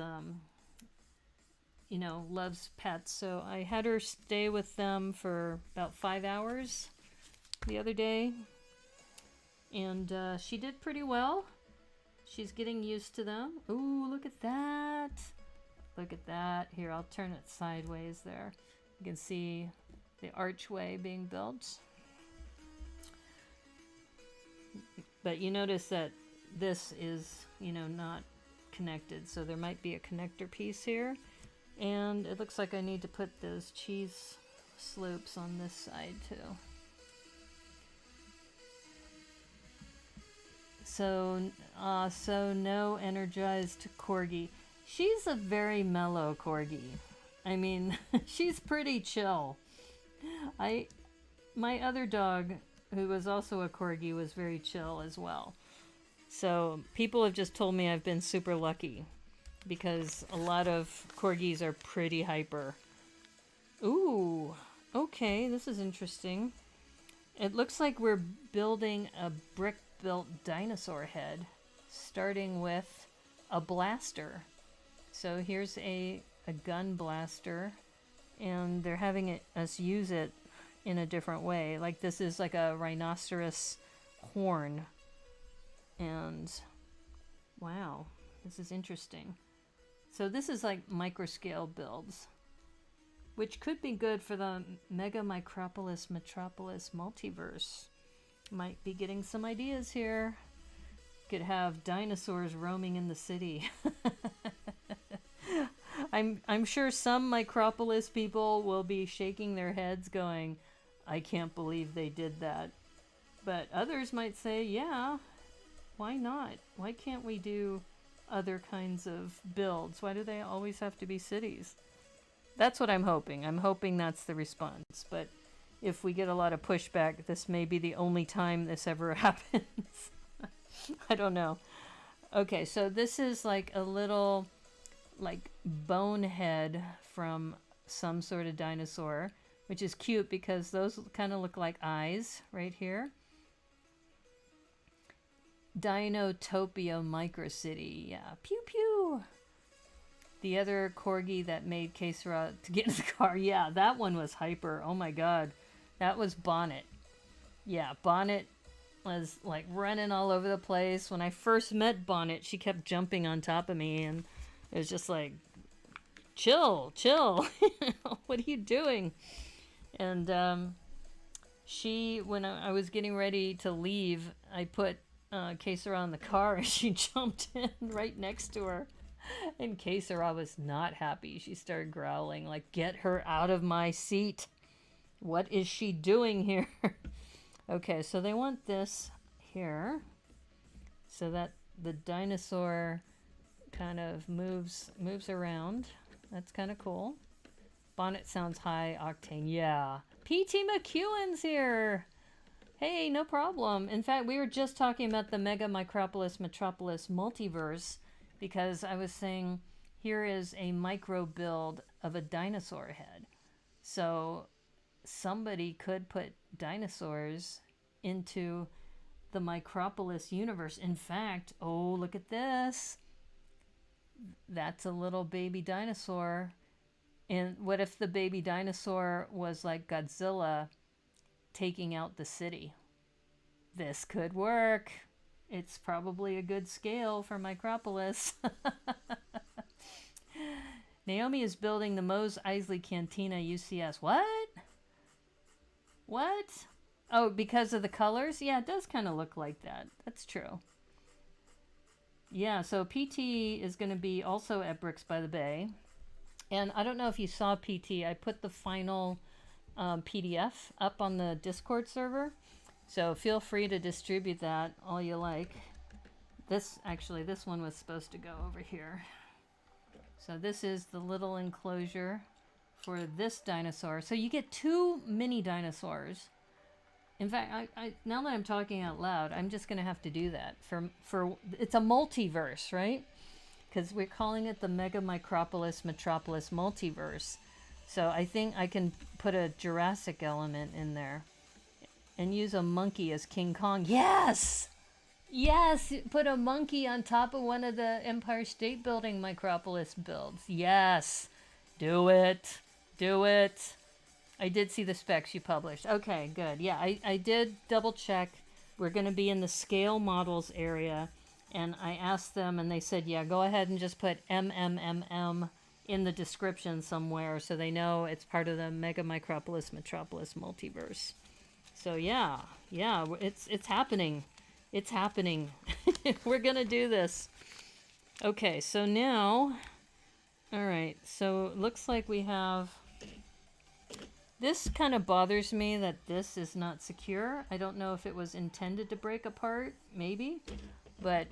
loves pets. So I had her stay with them for about 5 hours the other day, and she did pretty well. She's getting used to them. Ooh, look at that. Look at that. Here, I'll turn it sideways there. You can see the archway being built. But you notice that this is, not connected. So there might be a connector piece here. And it looks like I need to put those cheese slopes on this side too. So no energized corgi. She's a very mellow corgi. I mean, she's pretty chill. My other dog, who was also a corgi, was very chill as well. So people have just told me I've been super lucky because a lot of corgis are pretty hyper. Ooh, okay, this is interesting. It looks like we're building a brick-built dinosaur head, starting with a blaster. So here's a gun blaster, and they're having us use it in a different way. Like this is like a rhinoceros horn. And wow, this is interesting. So this is like microscale builds, which could be good for the Mega Micropolis Metropolis multiverse. Might be getting some ideas here. Could have dinosaurs roaming in the city. I'm sure some Micropolis people will be shaking their heads going, I can't believe they did that. But others might say, yeah, why not? Why can't we do other kinds of builds? Why do they always have to be cities? That's what I'm hoping. I'm hoping that's the response. But if we get a lot of pushback, this may be the only time this ever happens. I don't know. Okay, so this is like a little bonehead from some sort of dinosaur, which is cute because those kind of look like eyes right here. Dinotopia Microcity. Yeah, pew pew. The other corgi that made Kesara to get in the car. Yeah, that one was hyper. Oh my god. That was Bonnet. Yeah, Bonnet was like running all over the place. When I first met Bonnet, she kept jumping on top of me, and it was just like, chill. What are you doing? And when I was getting ready to leave, I put Kesara in the car, and she jumped in right next to her. And Kesara was not happy. She started growling, like, get her out of my seat. What is she doing here? Okay, so they want this here so that the dinosaur kind of moves around. That's kind of cool. Bonnet sounds high octane. Yeah. P.T. McEwen's here. Hey, no problem. In fact, we were just talking about the Mega Micropolis Metropolis multiverse because I was saying here is a micro build of a dinosaur head. So somebody could put dinosaurs into the Micropolis universe. In fact, oh, look at this. That's a little baby dinosaur. And what if the baby dinosaur was like Godzilla taking out the city? This could work. It's probably a good scale for Micropolis. Naomi is building the Mose Eisley Cantina UCS. What? What? Oh, because of the colors? Yeah, it does kind of look like that. That's true. Yeah, so PT is going to be also at Bricks by the Bay. And I don't know if you saw PT. I put the final PDF up on the Discord server. So feel free to distribute that all you like. This one was supposed to go over here. So this is the little enclosure for this dinosaur. So you get 2 mini dinosaurs. In fact, I now that I'm talking out loud, I'm just going to have to do that. For it's a multiverse, right? Because we're calling it the Mega Micropolis Metropolis multiverse. So I think I can put a Jurassic element in there. And use a monkey as King Kong. Yes! Yes! Put a monkey on top of one of the Empire State Building Micropolis builds. Yes! Do it! Do it! I did see the specs you published. Okay, good. Yeah, I did double check. We're going to be in the scale models area. And I asked them, and they said, yeah, go ahead and just put MMMM in the description somewhere so they know it's part of the Mega Micropolis Metropolis multiverse. So yeah, it's happening. It's happening. We're going to do this. Okay, so now, all right, so it looks like we have, this kind of bothers me that this is not secure. I don't know if it was intended to break apart, maybe. But,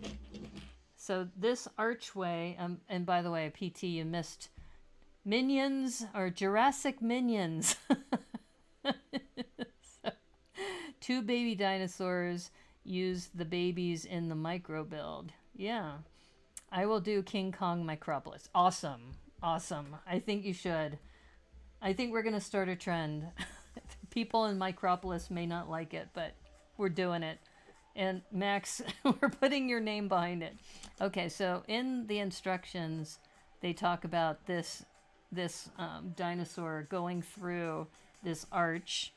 so this archway, and by the way, PT, you missed Minions, or Jurassic Minions. So, 2 baby dinosaurs use the babies in the micro build. Yeah. I will do King Kong Micropolis. Awesome. Awesome. I think you should. I think we're going to start a trend. People in Micropolis may not like it, but we're doing it. And Max, we're putting your name behind it. Okay, so in the instructions, they talk about this dinosaur going through this arch.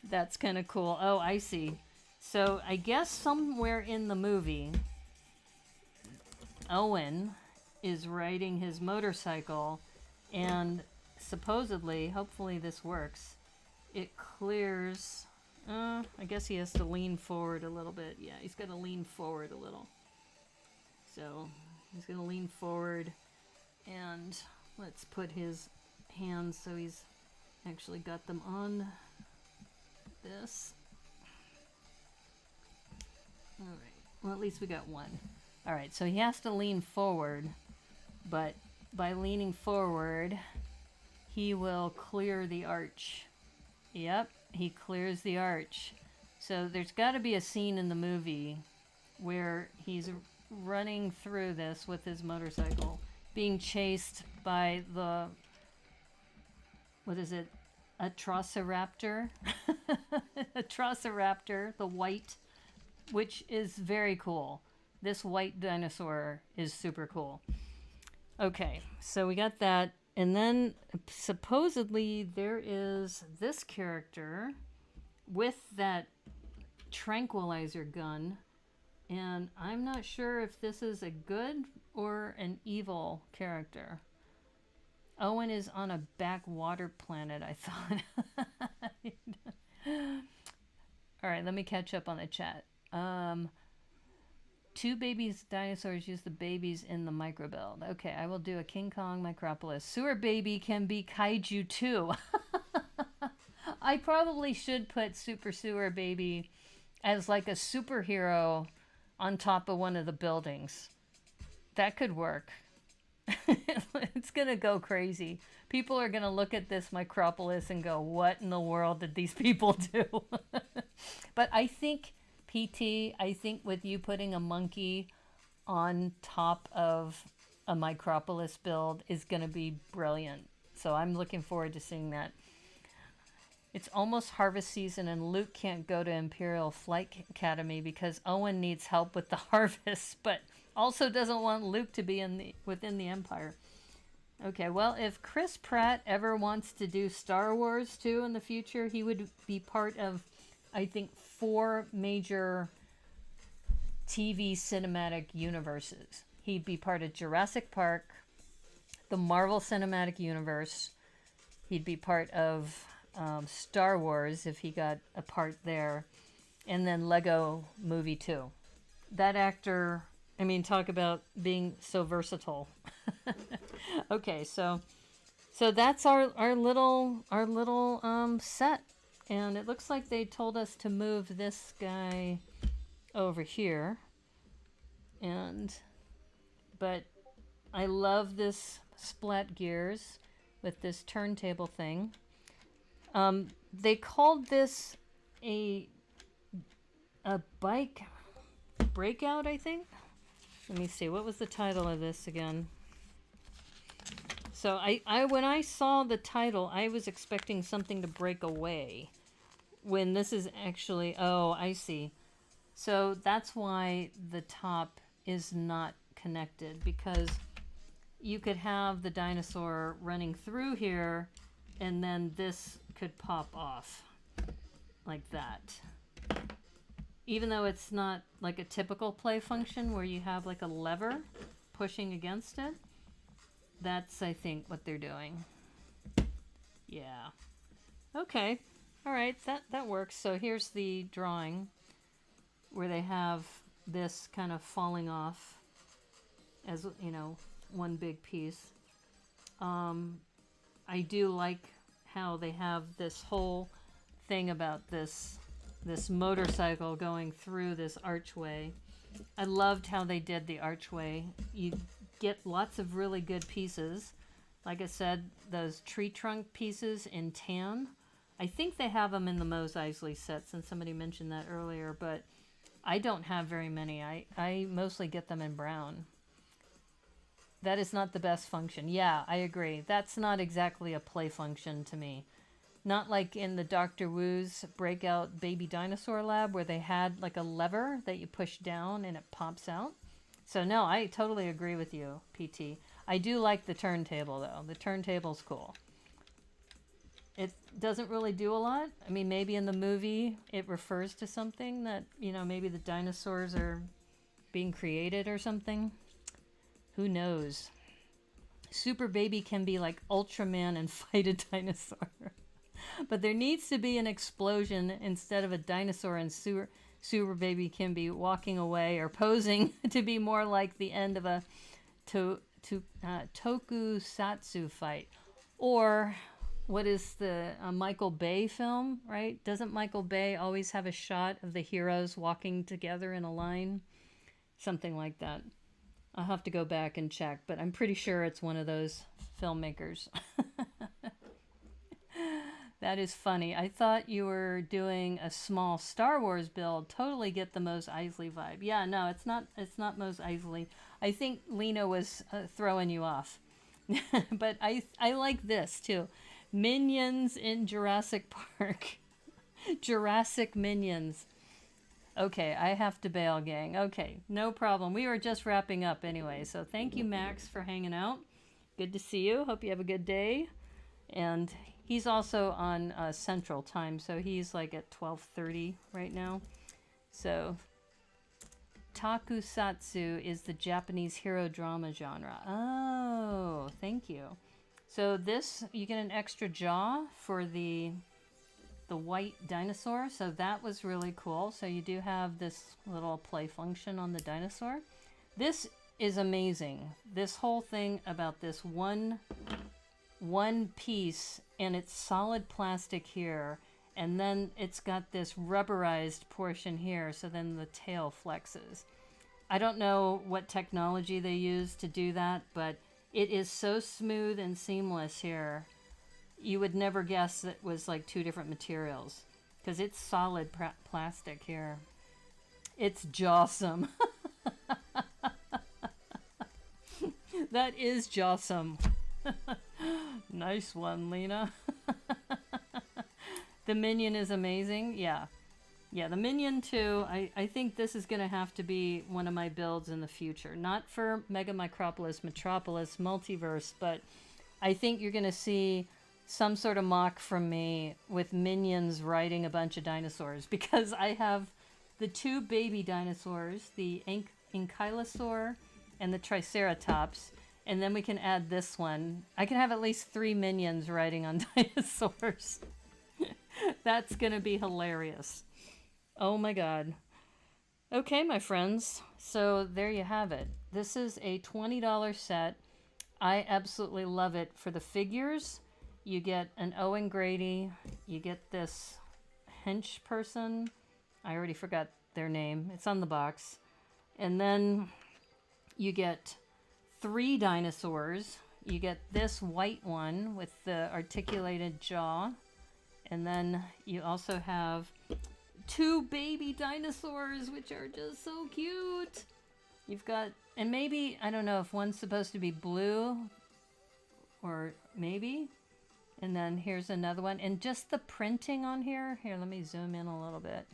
That's kind of cool. Oh, I see. So I guess somewhere in the movie, Owen is riding his motorcycle, and supposedly, hopefully this works, it clears... I guess he has to lean forward a little bit. Yeah, he's got to lean forward a little. So, he's going to lean forward, and let's put his hands so he's actually got them on this. Alright, well at least we got one. Alright, so he has to lean forward, but by leaning forward, he will clear the arch. Yep. He clears the arch. So there's got to be a scene in the movie where he's running through this with his motorcycle, being chased by the, what is it, Atrociraptor? Atrociraptor, the white, which is very cool. This white dinosaur is super cool. Okay, so we got that. And then, supposedly, there is this character with that tranquilizer gun. And I'm not sure if this is a good or an evil character. Owen is on a backwater planet, I thought. Alright, let me catch up on the chat. 2 babies dinosaurs use the babies in the micro build. Okay, I will do a King Kong Micropolis. Sewer baby can be kaiju too. I probably should put Super Sewer Baby as like a superhero on top of one of the buildings. That could work. It's gonna go crazy. People are gonna look at this Micropolis and go, what in the world did these people do? But I think... PT, I think with you putting a monkey on top of a Micropolis build is going to be brilliant. So I'm looking forward to seeing that. It's almost harvest season and Luke can't go to Imperial Flight Academy because Owen needs help with the harvest, but also doesn't want Luke to be within the Empire. Okay, well, if Chris Pratt ever wants to do Star Wars too in the future, he would be part of, I think, 4 major TV cinematic universes. He'd be part of Jurassic Park, the Marvel Cinematic Universe. He'd be part of Star Wars if he got a part there. And then Lego Movie 2. That actor, I mean, talk about being so versatile. Okay, so that's our little set. And it looks like they told us to move this guy over here. But I love this splat gears with this turntable thing. They called this a bike breakout, I think. Let me see, what was the title of this again? So I when I saw the title, I was expecting something to break away. When this is actually, oh, I see. So that's why the top is not connected, because you could have the dinosaur running through here and then this could pop off like that. Even though it's not like a typical play function where you have like a lever pushing against it, that's, I think, what they're doing. Yeah. Okay. All right, that works. So here's the drawing where they have this kind of falling off as, you know, one big piece. I do like how they have this whole thing about this motorcycle going through this archway. I loved how they did the archway. You get lots of really good pieces. Like I said, those tree trunk pieces in tan. I think they have them in the Mos Eisley sets, and somebody mentioned that earlier, but I don't have very many. I mostly get them in brown. That is not the best function. Yeah, I agree. That's not exactly a play function to me. Not like in the Dr. Wu's Breakout Baby Dinosaur Lab where they had like a lever that you push down and it pops out. So no, I totally agree with you, PT. I do like the turntable though. The turntable's cool. It doesn't really do a lot. I mean, maybe in the movie it refers to something that, you know, maybe the dinosaurs are being created or something. Who knows? Super Baby can be like Ultraman and fight a dinosaur. But there needs to be an explosion instead of a dinosaur, and Super Baby can be walking away or posing to be more like the end of a tokusatsu fight. Or what is the Michael Bay film, right? Doesn't Michael Bay always have a shot of the heroes walking together in a line? Something like that. I'll have to go back and check, but I'm pretty sure it's one of those filmmakers. That is funny. I thought you were doing a small Star Wars build. Totally get the Mos Eisley vibe. Yeah, no, it's not Mos Eisley. I think Lena was throwing you off. But I like this too. Minions in Jurassic Park. Jurassic Minions. Okay, I have to bail, gang. Okay, no problem. We were just wrapping up anyway. So thank you, Max, for hanging out. Good to see you. Hope you have a good day. And he's also on Central Time, so he's like at 12:30 right now. So Tokusatsu is the Japanese hero drama genre. Oh, thank you. So this, you get an extra jaw for the white dinosaur, so that was really cool. So you do have this little play function on the dinosaur. This is amazing. This whole thing about this one piece, and it's solid plastic here, and then it's got this rubberized portion here, so then the tail flexes. I don't know what technology they use to do that, but it is so smooth and seamless here. You would never guess it was like two different materials, because it's solid plastic here. It's jawsome. That is jawsome. Nice one, Lena. The Minion is amazing. Yeah, the Minion too. I think this is going to have to be one of my builds in the future. Not for Mega Micropolis, Metropolis, Multiverse, but I think you're going to see some sort of mock from me with minions riding a bunch of dinosaurs, because I have the two baby dinosaurs, the Ankylosaur and the Triceratops, and then we can add this one. I can have at least 3 minions riding on dinosaurs. That's gonna be hilarious. Oh my god. Okay, my friends, so there you have it. This is a $20 set. I absolutely love it for the figures. You get an Owen Grady, you get this hench person. I already forgot their name. It's on the box. And then you get 3 dinosaurs. You get this white one with the articulated jaw. And then you also have 2 baby dinosaurs, which are just so cute. You've got, and maybe, I don't know if one's supposed to be blue, or maybe. And then here's another one. And just the printing on here. Here, let me zoom in a little bit.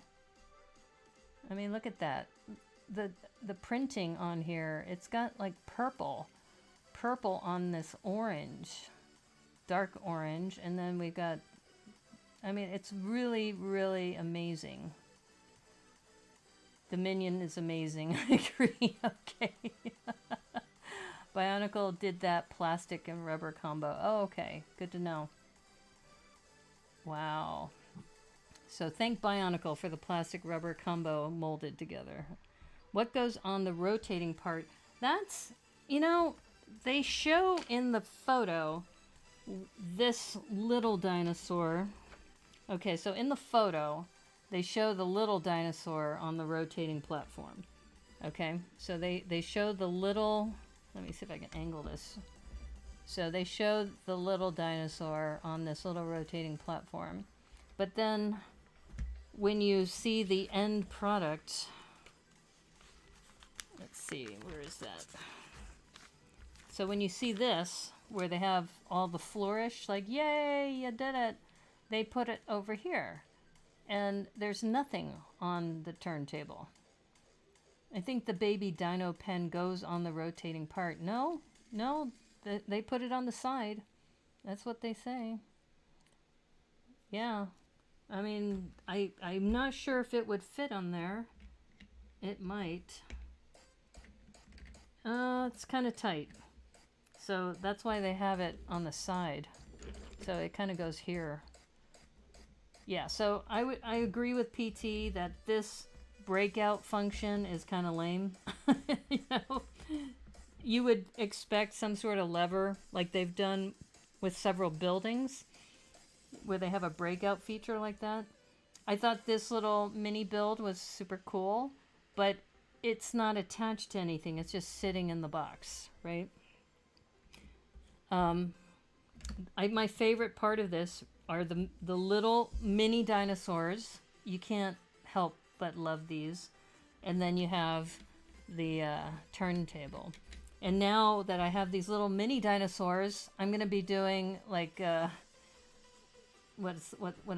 I mean, look at that. The printing on here, it's got like purple on this orange. dark orange, and then we got, I mean, it's really, really amazing. The Minion is amazing. I agree. Okay. Bionicle did that plastic and rubber combo. Oh, okay. Good to know. Wow. So thank Bionicle for the plastic rubber combo molded together. What goes on the rotating part? That's, you know, they show in the photo this little dinosaur. Okay, so in the photo, they show the little dinosaur on the rotating platform. Okay, so they show the little, let me see if I can angle this. So they show the little dinosaur on this little rotating platform. But then when you see the end product, let's see, where is that? So when you see this, where they have all the flourish, like, yay, you did it, they put it over here. And there's nothing on the turntable. I think the baby dino pen goes on the rotating part. No, they put it on the side. That's what they say. Yeah. I mean, I'm not sure if it would fit on there. It might. It's kind of tight. So that's why they have it on the side. So it kind of goes here. Yeah, so I agree with PT that this breakout function is kind of lame. You know, you would expect some sort of lever like they've done with several buildings where they have a breakout feature like that. I thought this little mini build was super cool, but it's not attached to anything. It's just sitting in the box, right? My favorite part of this are the little mini dinosaurs. You can't help but love these. And then you have the turntable. And now that I have these little mini dinosaurs, I'm gonna be doing like what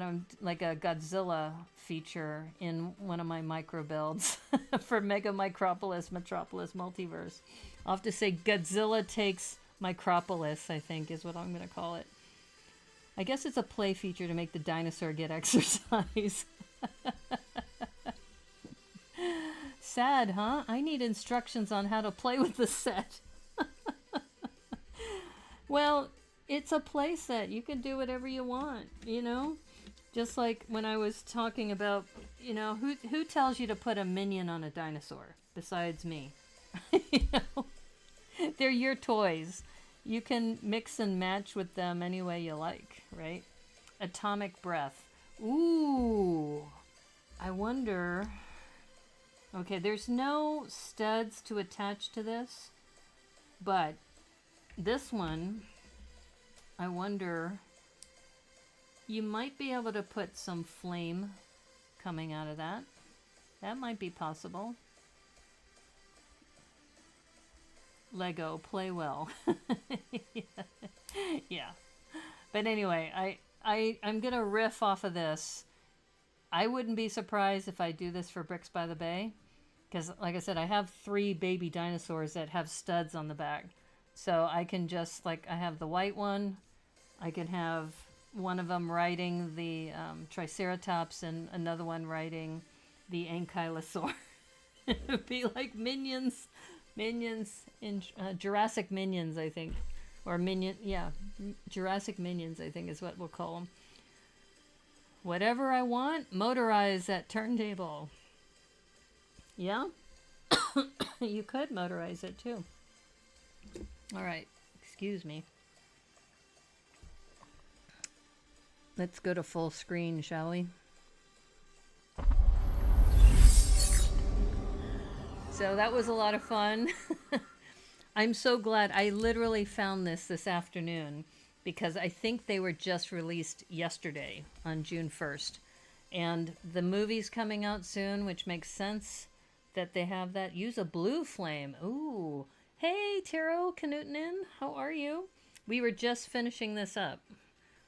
I'm like a Godzilla feature in one of my micro builds for Mega Micropolis Metropolis Multiverse. I'll have to say Godzilla takes Micropolis, I think is what I'm gonna call it. I guess it's a play feature to make the dinosaur get exercise. Sad, huh? I need instructions on how to play with the set. Well, it's a play set. You can do whatever you want, you know? Just like when I was talking about, you know, who tells you to put a minion on a dinosaur besides me? You know? They're your toys. You can mix and match with them any way you like, right? Atomic breath. Ooh. I wonder. Okay, there's no studs to attach to this, but this one, I wonder, you might be able to put some flame coming out of that. That might be possible. Lego, play well. Yeah. But anyway, I'm going to riff off of this. I wouldn't be surprised if I do this for Bricks by the Bay. Because, like I said, I have 3 baby dinosaurs that have studs on the back. So I can just, like, I have the white one. I can have one of them riding the Triceratops and another one riding the Ankylosaur. It would be like minions in Jurassic Minions, I think. Or Jurassic Minions, I think is what we'll call them. Whatever I want, motorize that turntable. Yeah? You could motorize it too. Alright, excuse me. Let's go to full screen, shall we? So that was a lot of fun. I'm so glad. I literally found this afternoon because I think they were just released yesterday on June 1st. And the movie's coming out soon, which makes sense that they have that. Use a blue flame. Ooh. Hey, Taro Knutinen. How are you? We were just finishing this up.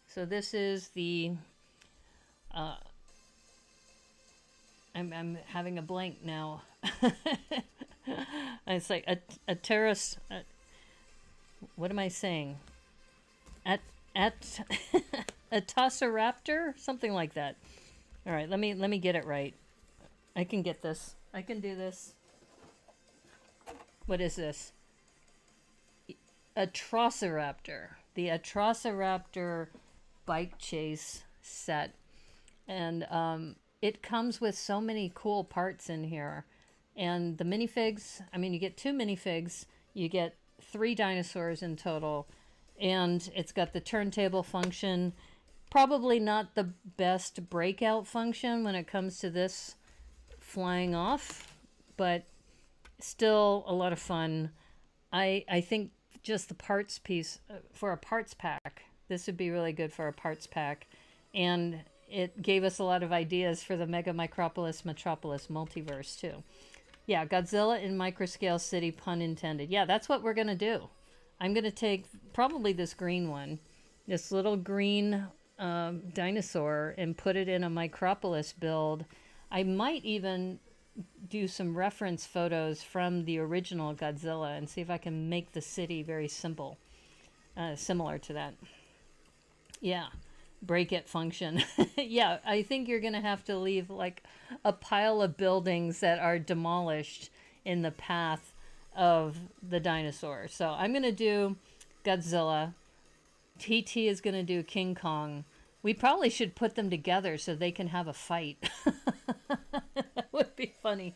So this is the... I'm having a blank now. It's like a terrace. What am I saying? At Atrociraptor, something like that. All right, let me get it right. I can get this. I can do this. What is this? Atrociraptor. The Atrociraptor bike chase set. And it comes with so many cool parts in here. And the minifigs, I mean, you get 2 minifigs, you get 3 dinosaurs in total, and it's got the turntable function. Probably not the best breakout function when it comes to this flying off, but still a lot of fun. I think just the parts piece for a parts pack, this would be really good for a parts pack. And it gave us a lot of ideas for the Mega Micropolis Metropolis multiverse too. Yeah, Godzilla in Microscale City, pun intended. Yeah, that's what we're going to do. I'm going to take probably this green one, this little green dinosaur, and put it in a Micropolis build. I might even do some reference photos from the original Godzilla and see if I can make the city very simple, similar to that. Yeah, break it function. Yeah, I think you're going to have to leave like a pile of buildings that are demolished in the path of the dinosaur. So I'm going to do Godzilla. TT is going to do King Kong. We probably should put them together so they can have a fight. That would be funny.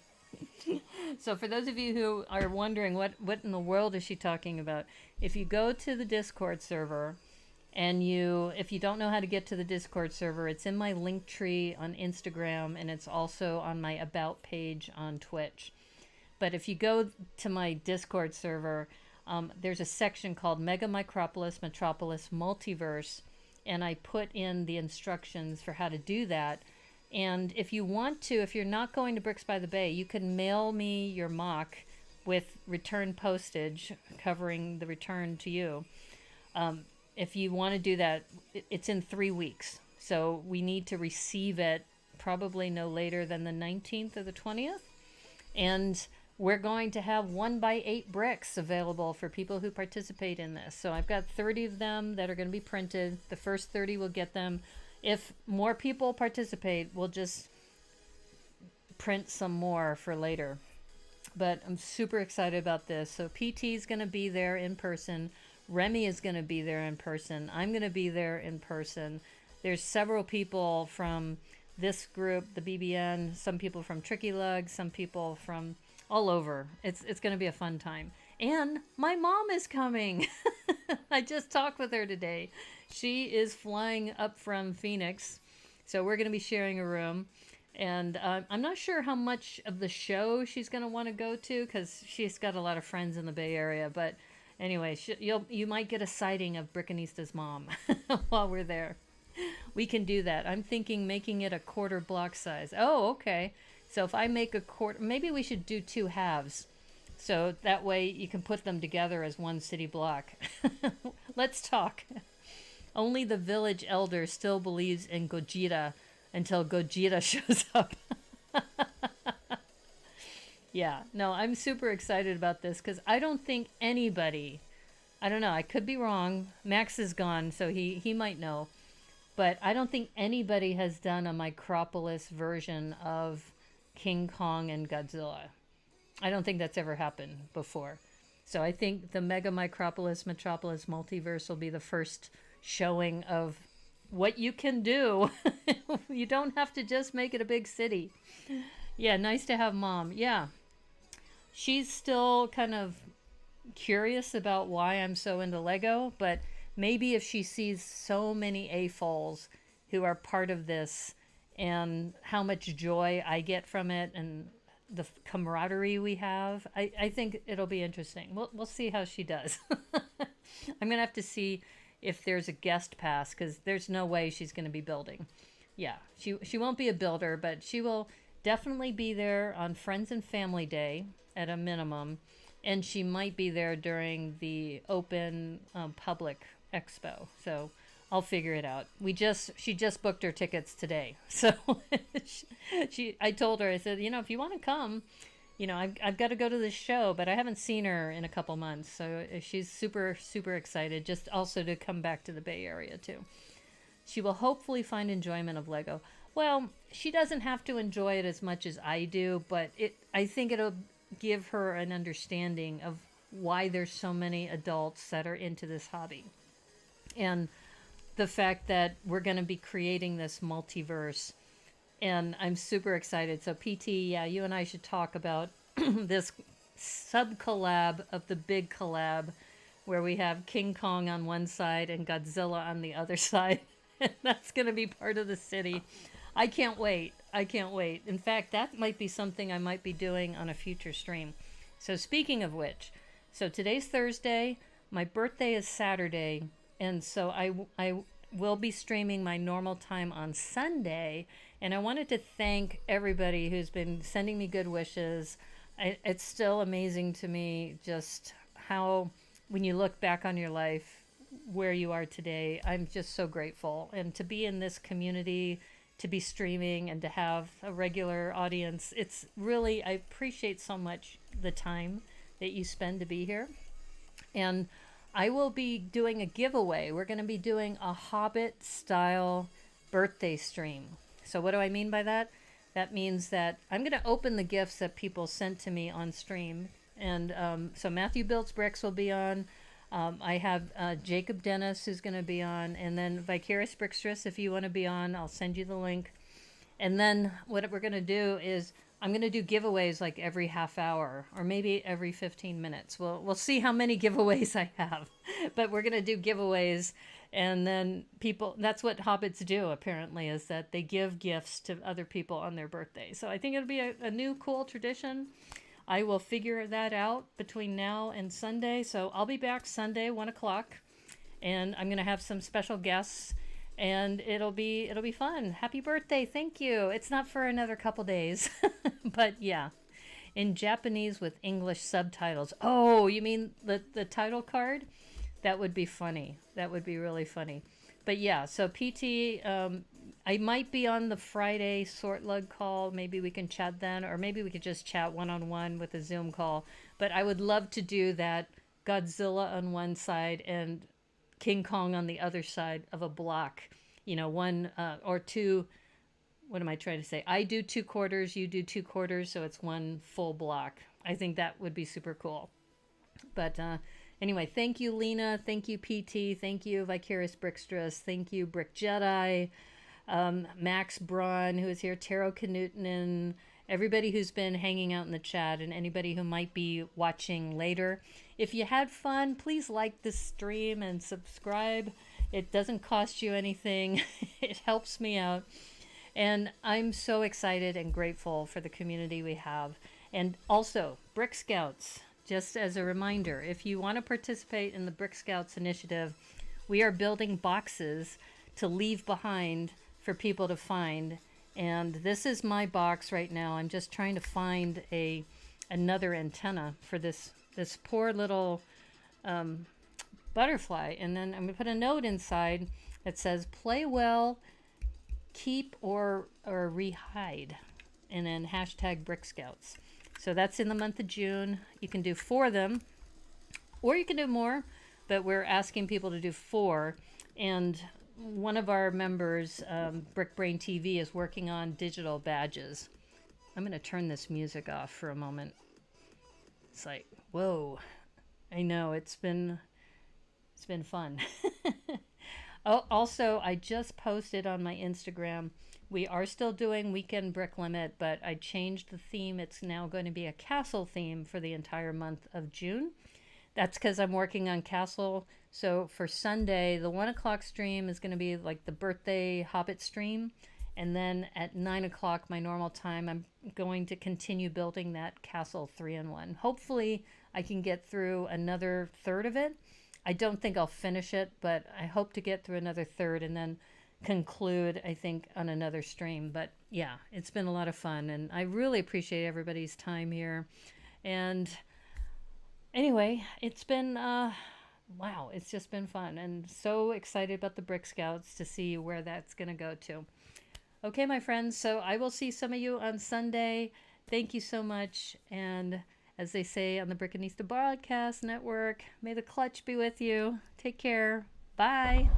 So for those of you who are wondering what in the world is she talking about, if you go to the Discord server and if you don't know how to get to the Discord server, it's in my link tree on Instagram, and it's also on my About page on Twitch. But if you go to my Discord server, there's a section called Mega Micropolis Metropolis Multiverse, and I put in the instructions for how to do that. And if you want to, if you're not going to Bricks by the Bay, you can mail me your mock with return postage covering the return to you. If you want to do that, it's in 3 weeks. So we need to receive it probably no later than the 19th or the 20th. And we're going to have 1x8 bricks available for people who participate in this. So I've got 30 of them that are going to be printed. The first 30 will get them. If more people participate, we'll just print some more for later. But I'm super excited about this. So PT is going to be there in person. Remy is going to be there in person. I'm going to be there in person. There's several people from this group, the BBN, some people from Tricky Lug, some people from all over. It's going to be a fun time. And my mom is coming. I just talked with her today. She is flying up from Phoenix. So we're going to be sharing a room. And I'm not sure how much of the show she's going to want to go to because she's got a lot of friends in the Bay Area. But anyway, you might get a sighting of Brickanista's mom while we're there. We can do that. I'm thinking making it a quarter block size. Oh, okay. So if I make a quarter, maybe we should do 2 halves. So that way you can put them together as one city block. Let's talk. Only the village elder still believes in Gogeta until Gogeta shows up. Yeah, no, I'm super excited about this because I don't think anybody, I don't know, I could be wrong. Max is gone, so he might know. But I don't think anybody has done a Micropolis version of King Kong and Godzilla. I don't think that's ever happened before. So I think the Mega Micropolis Metropolis Multiverse will be the first showing of what you can do. You don't have to just make it a big city. Yeah, nice to have Mom. Yeah. She's still kind of curious about why I'm so into Lego, but maybe if she sees so many AFOLs who are part of this and how much joy I get from it and the camaraderie we have, I think it'll be interesting. We'll see how she does. I'm going to have to see if there's a guest pass because there's no way she's going to be building. Yeah, she won't be a builder, but she will definitely be there on Friends and Family Day at a minimum, and she might be there during the open public expo. So I'll figure it out. She just booked her tickets today. So I told her, I said, if you want to come, I've got to go to this show, but I haven't seen her in a couple months. So she's super, super excited just also to come back to the Bay Area too. She will hopefully find enjoyment of Lego. Well, she doesn't have to enjoy it as much as I do, but I think it'll give her an understanding of why there's so many adults that are into this hobby. And the fact that we're going to be creating this multiverse. And I'm super excited. So, PT, yeah, you and I should talk about this sub collab of the big collab where we have King Kong on one side and Godzilla on the other side. And that's going to be part of the city. I can't wait. I can't wait. In fact, that might be something I might be doing on a future stream. So, speaking of which, so today's Thursday, my birthday is Saturday, and so I will be streaming my normal time on Sunday. And I wanted to thank everybody who's been sending me good wishes. It's still amazing to me just how, when you look back on your life, where you are today, I'm just so grateful. And to be in this community, to be streaming, and to have a regular audience, it's really, I appreciate so much the time that you spend to be here. And I will be doing a giveaway. We're going to be doing a Hobbit style birthday stream. So what do I mean by that? That means that I'm going to open the gifts that people sent to me on stream. And so Matthew Builds Bricks will be on. I have Jacob Dennis who's going to be on. And then Vicarious Brickstress, if you want to be on, I'll send you the link. And then what we're going to do is I'm going to do giveaways like every half hour or maybe every 15 minutes. We'll see how many giveaways I have. But we're going to do giveaways. And then people, that's what hobbits do apparently, is that they give gifts to other people on their birthday. So I think it'll be a new cool tradition. I will figure that out between now and Sunday. So I'll be back Sunday, 1 o'clock. And I'm going to have some special guests. And it'll be fun. Happy birthday. Thank you. It's not for another couple days. But yeah, in Japanese with English subtitles. Oh, you mean the title card? That would be funny. That would be really funny. But yeah, so PT, I might be on the Friday sort lug call. Maybe we can chat then, or maybe we could just chat one-on-one with a Zoom call. But I would love to do that Godzilla on one side and King Kong on the other side of a block. One or two. What am I trying to say? I do 2 quarters, you do 2 quarters, so it's one full block. I think that would be super cool. But anyway, thank you, Lena. Thank you, PT. Thank you, Vicarious Brickstress. Thank you, Brick Jedi. Max Braun, who is here. Taro Knutinen. Everybody who's been hanging out in the chat, and anybody who might be watching later. If you had fun, please like this stream and subscribe. It doesn't cost you anything. It helps me out. And I'm so excited and grateful for the community we have. And also, Brick Scouts, just as a reminder, if you want to participate in the Brick Scouts initiative, we are building boxes to leave behind for people to find. And this is my box right now. I'm just trying to find another antenna for this poor little butterfly. And then I'm going to put a note inside that says, play well, keep or rehide. And then hashtag Brick Scouts. So that's in the month of June. You can do 4 of them, or you can do more, but we're asking people to do 4. And one of our members, Brick Brain TV, is working on digital badges. I'm going to turn this music off for a moment. It's like, whoa. I know, it's been fun. Oh, also, I just posted on my Instagram, we are still doing Weekend Brick Limit, but I changed the theme. It's now going to be a castle theme for the entire month of June. That's because I'm working on castle. So for Sunday, the 1 o'clock stream is going to be like the birthday Hobbit stream. And then at 9 o'clock, my normal time, I'm going to continue building that castle 3-in-1. Hopefully, I can get through another third of it. I don't think I'll finish it, but I hope to get through another third and then conclude, I think, on another stream. But yeah, it's been a lot of fun, and I really appreciate everybody's time here. And anyway, it's been, wow, it's just been fun, and so excited about the Brick Scouts to see where that's going to go to. Okay, my friends, so I will see some of you on Sunday. Thank you so much. And as they say on the Brickanista Broadcast Network, may the clutch be with you. Take care. Bye.